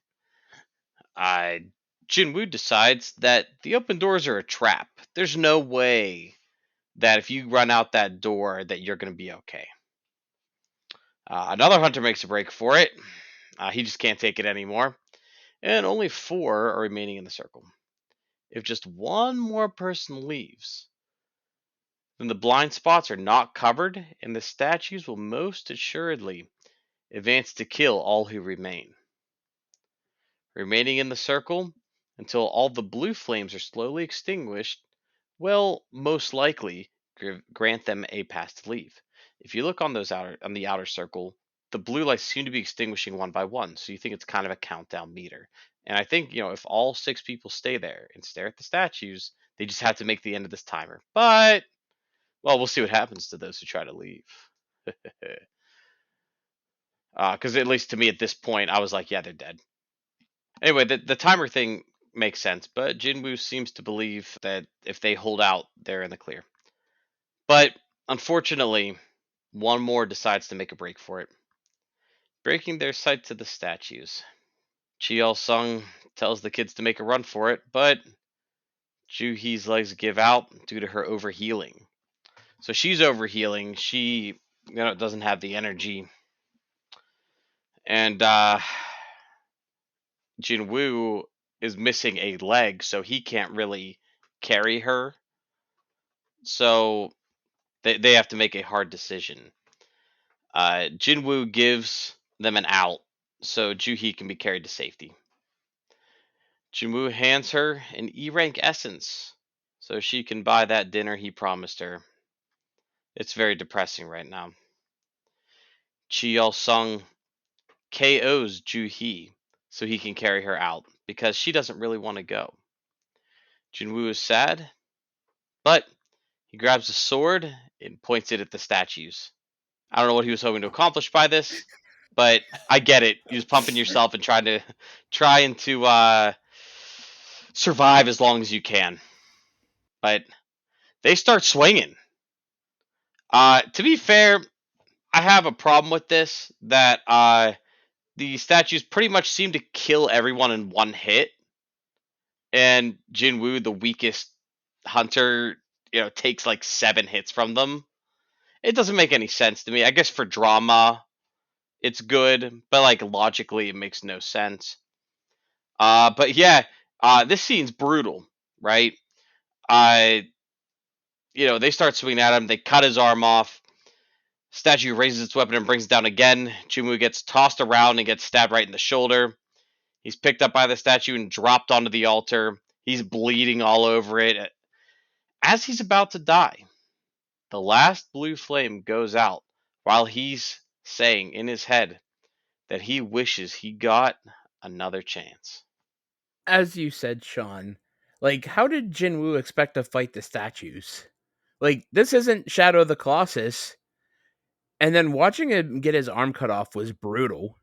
Jinwoo decides that the open doors are a trap. There's no way that if you run out that door that you're going to be okay. Another hunter makes a break for it. He just can't take it anymore. And only 4 are remaining in the circle. If just one more person leaves, then the blind spots are not covered, and the statues will most assuredly advance to kill all who remain. Remaining in the circle until all the blue flames are slowly extinguished will most likely grant them a pass to leave. If you look on the outer circle, the blue lights seem to be extinguishing one by one, so you think it's kind of a countdown meter. And I think, if all 6 people stay there and stare at the statues, they just have to make the end of this timer. But, well, we'll see what happens to those who try to leave. Because at least to me at this point, I was like, yeah, they're dead. Anyway, the timer thing makes sense, but Jinwoo seems to believe that if they hold out, they're in the clear. But unfortunately, one more decides to make a break for it, breaking their sight to the statues. Chiel Sung tells the kids to make a run for it, but Juhi's legs give out due to her overhealing. So she's overhealing. She doesn't have the energy, and Jinwoo is missing a leg, so he can't really carry her. So they have to make a hard decision. Jinwoo gives them an out, so Juhi can be carried to safety. Jinwoo hands her an E rank essence, so she can buy that dinner he promised her. It's very depressing right now. Chiel Sung KOs Juhi, so he can carry her out, because she doesn't really want to go. Jinwoo is sad, but he grabs a sword and points it at the statues. I don't know what he was hoping to accomplish by this, but I get it. He was pumping yourself and trying to survive as long as you can. But they start swinging. To be fair, I have a problem with this, that the statues pretty much seem to kill everyone in one hit, and Jinwoo, the weakest hunter, takes like 7 hits from them. It doesn't make any sense to me. I guess for drama, it's good, but like logically, it makes no sense. But yeah, this scene's brutal, right? I, they start swinging at him. They cut his arm off. Statue raises its weapon and brings it down again. Chimu gets tossed around and gets stabbed right in the shoulder. He's picked up by the statue and dropped onto the altar. He's bleeding all over it. As he's about to die, the last blue flame goes out while he's saying in his head that he wishes he got another chance. As you said, Sean, like, how did Jinwoo expect to fight the statues? Like, this isn't Shadow of the Colossus. And then watching him get his arm cut off was brutal.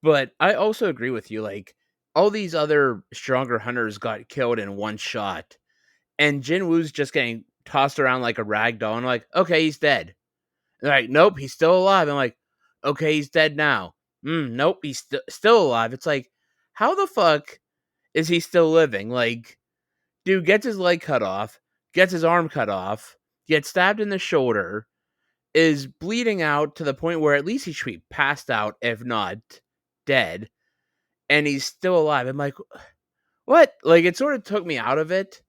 But I also agree with you. Like, all these other stronger hunters got killed in one shot. And Jinwoo's just getting tossed around like a rag doll. And I'm like, okay, he's dead. They're like, nope, he's still alive. I'm like, okay, he's dead now. Nope, he's still alive. It's like, how the fuck is he still living? Like, dude gets his leg cut off, gets his arm cut off, gets stabbed in the shoulder, is bleeding out to the point where at least he should be passed out, if not dead, and he's still alive. I'm like, what? Like, it sort of took me out of it,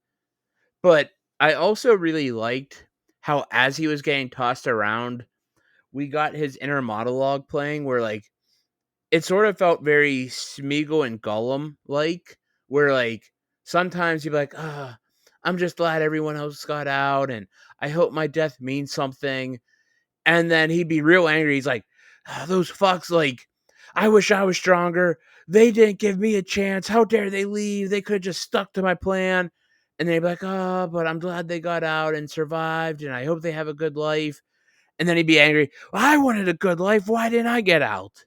but I also really liked how, as he was getting tossed around, we got his inner monologue playing where, like, it sort of felt very Smeagol and Gollum like, where, like, sometimes you'd be like, I'm just glad everyone else got out, and I hope my death means something. And then he'd be real angry. He's like, those fucks, like, I wish I was stronger. They didn't give me a chance. How dare they leave? They could have just stuck to my plan. And they'd be like, oh, but I'm glad they got out and survived, and I hope they have a good life. And then he'd be angry. Well, I wanted a good life. Why didn't I get out?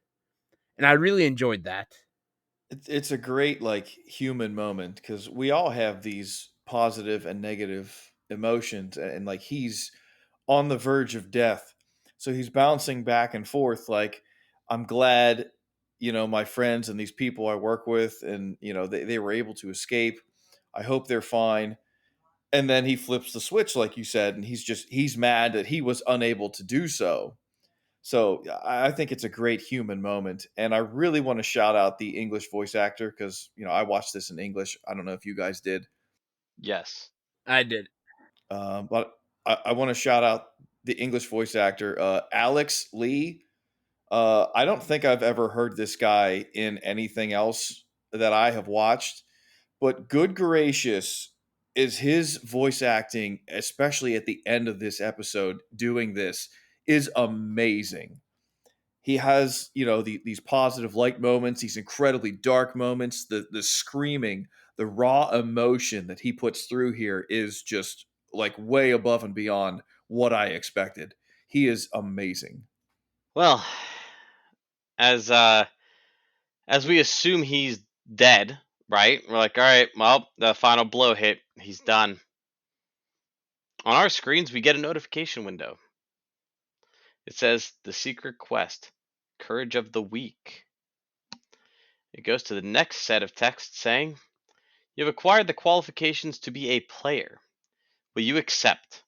And I really enjoyed that. It's a great like human moment because we all have these positive and negative emotions, and like he's on the verge of death, so he's bouncing back and forth. Like, I'm glad, my friends and these people I work with, and they were able to escape. I hope they're fine. And then he flips the switch, like you said, and he's mad that he was unable to do so. So I think it's a great human moment, and I really want to shout out the English voice actor because I watched this in English. I don't know if you guys did, Yes. I did. but I want to shout out the English voice actor, Alex Lee. I don't think I've ever heard this guy in anything else that I have watched, but good gracious, is his voice acting, especially at the end of this episode, doing this is amazing. He has these positive light moments, these incredibly dark moments, the screaming, the raw emotion that he puts through here is just like way above and beyond what I expected. He is amazing. Well, as uh as we assume he's dead, right? We're like, all right, well, the final blow hit. He's done. On our screens, we get a notification window. It says the secret quest, Courage of the Weak. It goes to the next set of text saying, you have acquired the qualifications to be a player. Will you accept?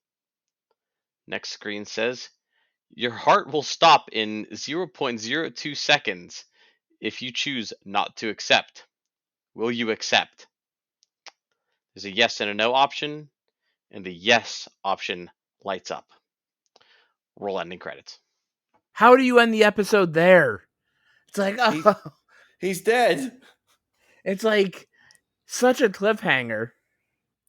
Next screen says, your heart will stop in 0.02 seconds if you choose not to accept. Will you accept? There's a yes and a no option, and the yes option lights up. Roll ending credits. How do you end the episode there? It's like, He oh, he's dead. it's like such a cliffhanger.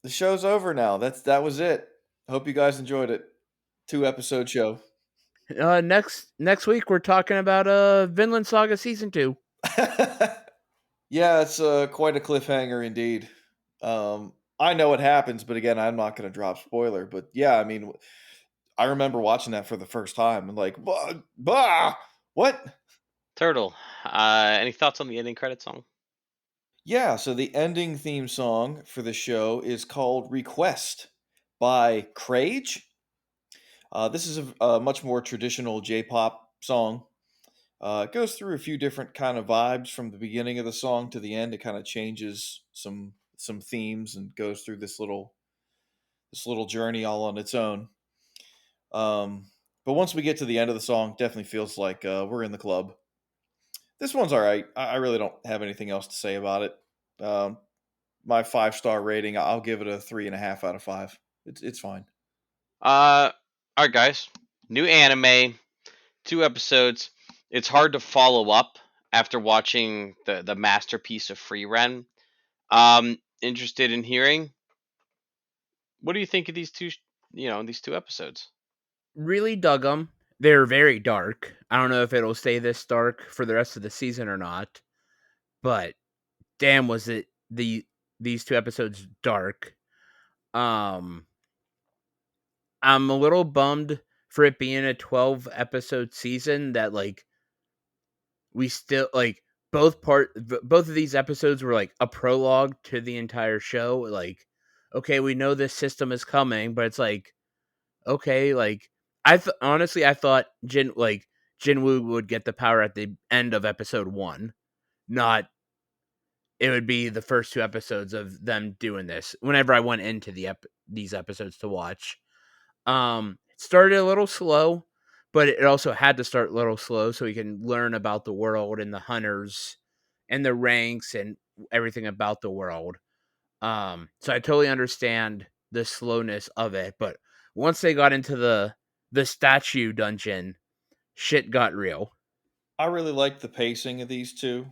The show's over now. That was it. Hope you guys enjoyed it. 2 episode show. Next week we're talking about Vinland Saga season 2. Yeah, it's quite a cliffhanger indeed. I know what happens, but again, I'm not going to drop spoiler. But yeah, I mean, I remember watching that for the first time and like, what? Turtle, any thoughts on the ending credit song? Yeah, so the ending theme song for the show is called Request by Crage. This is a much more traditional J-pop song. It goes through a few different kind of vibes from the beginning of the song to the end. It kind of changes some themes and goes through this little journey all on its own. Um, But once we get to the end of the song, definitely feels like we're in the club. This one's all right. I really don't have anything else to say about it. My 5-star rating, I'll give it a 3.5 out of 5. It's fine. All right, guys. New anime, 2 episodes. It's hard to follow up after watching the masterpiece of Free Ren. Interested in hearing, what do you think of these two episodes? Really dug them. They're very dark. I don't know if it'll stay this dark for the rest of the season or not, but damn, was it these 2 episodes dark. Um, I'm a little bummed for it being a 12 episode season that like we still like both of these episodes were like a prologue to the entire show. Like, okay, we know this system is coming, but it's like, okay, like honestly I thought Jinwoo would get the power at the end of episode 1, not it would be the first 2 episodes of them doing this. Whenever I went into these episodes to watch, it started a little slow, but it also had to start a little slow so we can learn about the world and the hunters and the ranks and everything about the world. So I totally understand the slowness of it, but once they got into the statue dungeon, shit got real. I really like the pacing of these two.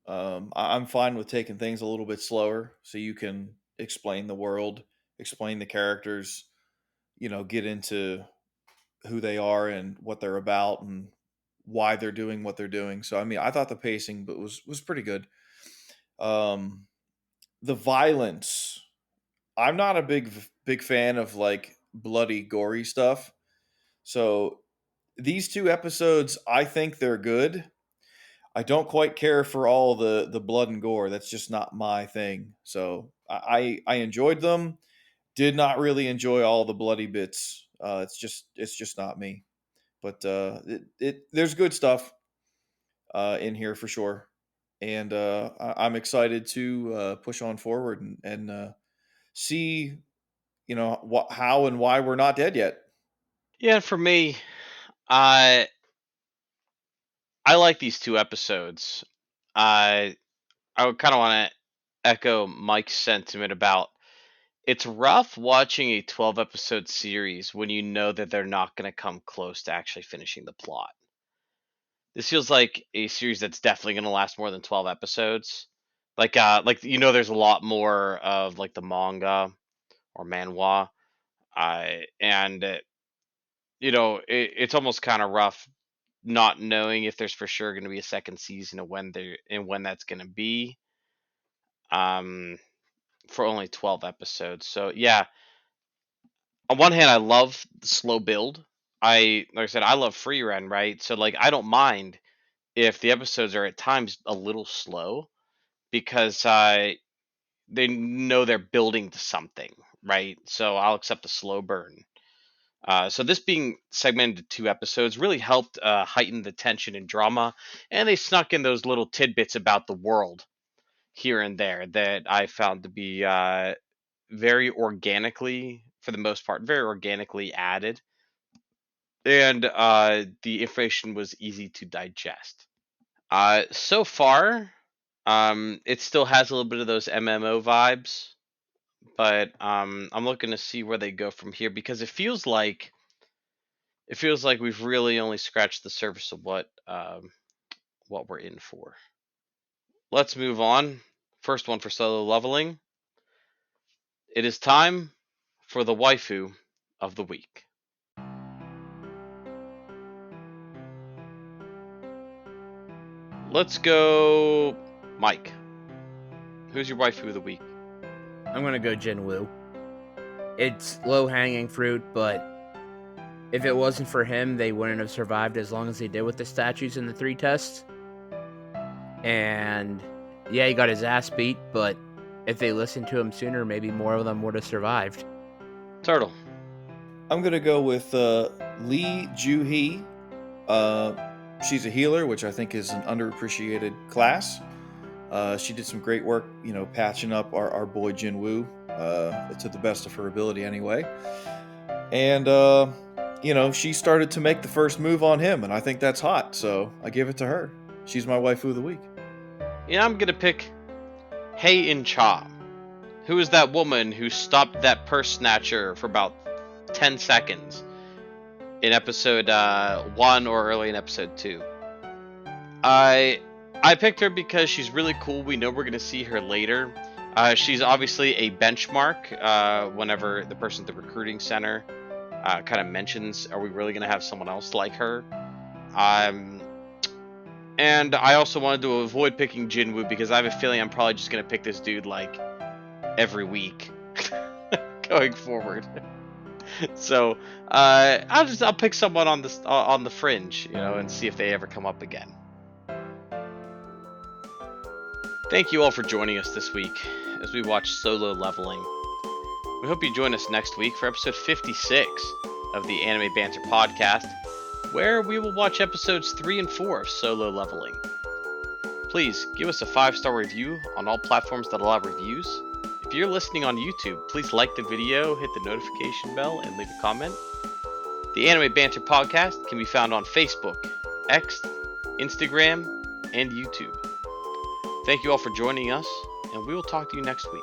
I'm fine with taking things a little bit slower so you can explain the world, explain the characters, get into who they are and what they're about and why they're doing what they're doing. So I mean, I thought the pacing but was pretty good. Um, the violence, I'm not a big fan of like bloody gory stuff. So these 2 episodes, I think they're good. I don't quite care for all the blood and gore. That's just not my thing. So I enjoyed them. Did not really enjoy all the bloody bits. It's just not me. But there's good stuff in here for sure, and I'm excited to push on forward and see how and why we're not dead yet. Yeah, for me, I I like these 2 episodes. I I would kind of want to echo Mike's sentiment about it's rough watching a 12 episode series when you know that they're not going to come close to actually finishing the plot. This feels like a series that's definitely going to last more than 12 episodes. Like there's a lot more of like the manga or manhwa. And it's almost kind of rough not knowing if there's for sure going to be a second season of when that's going to be. Um, for only 12 episodes. So yeah, on one hand, I love the slow build. Like I said, I love free run, right? So like, I don't mind if the episodes are at times a little slow because they know they're building to something, right? So I'll accept a slow burn. So this being segmented to 2 episodes really helped heighten the tension and drama, and they snuck in those little tidbits about the world here and there that I found to be very organically, for the most part, very organically added, and the information was easy to digest. So far, it still has a little bit of those MMO vibes, but I'm looking to see where they go from here because it feels like we've really only scratched the surface of what we're in for. Let's move on. First one for solo leveling. It is time for the waifu of the week. Let's go, Mike. Who's your waifu of the week? I'm gonna go Jinwoo. It's low hanging fruit, but if it wasn't for him, they wouldn't have survived as long as they did with the statues in the 3 tests. And yeah, he got his ass beat, but if they listened to him sooner, maybe more of them would have survived. Turtle. I'm gonna go with Lee Joo-hee. She's a healer, which I think is an underappreciated class. She did some great work, patching up our boy Jinwoo to the best of her ability, anyway. And she started to make the first move on him, and I think that's hot. So I give it to her. She's my waifu of the week. I'm gonna pick Hei In Cha, who is that woman who stopped that purse snatcher for about 10 seconds in episode 1 or early in episode 2. I picked her because she's really cool. We know we're going to see her later. She's obviously a benchmark whenever the person at the recruiting center kind of mentions, are we really going to have someone else like her? And I also wanted to avoid picking Jinwoo because I have a feeling I'm probably just going to pick this dude like every week going forward. So I'll pick someone on the fringe, and see if they ever come up again. Thank you all for joining us this week as we watch Solo Leveling. We hope you join us next week for episode 56 of the Anime Banter podcast, where we will watch episodes 3 and 4 of Solo Leveling. Please give us a 5-star review on all platforms that allow reviews. If you're listening on YouTube, please like the video, hit the notification bell, and leave a comment. The Anime Banter podcast can be found on Facebook, X, Instagram, and YouTube. Thank you all for joining us, and we will talk to you next week.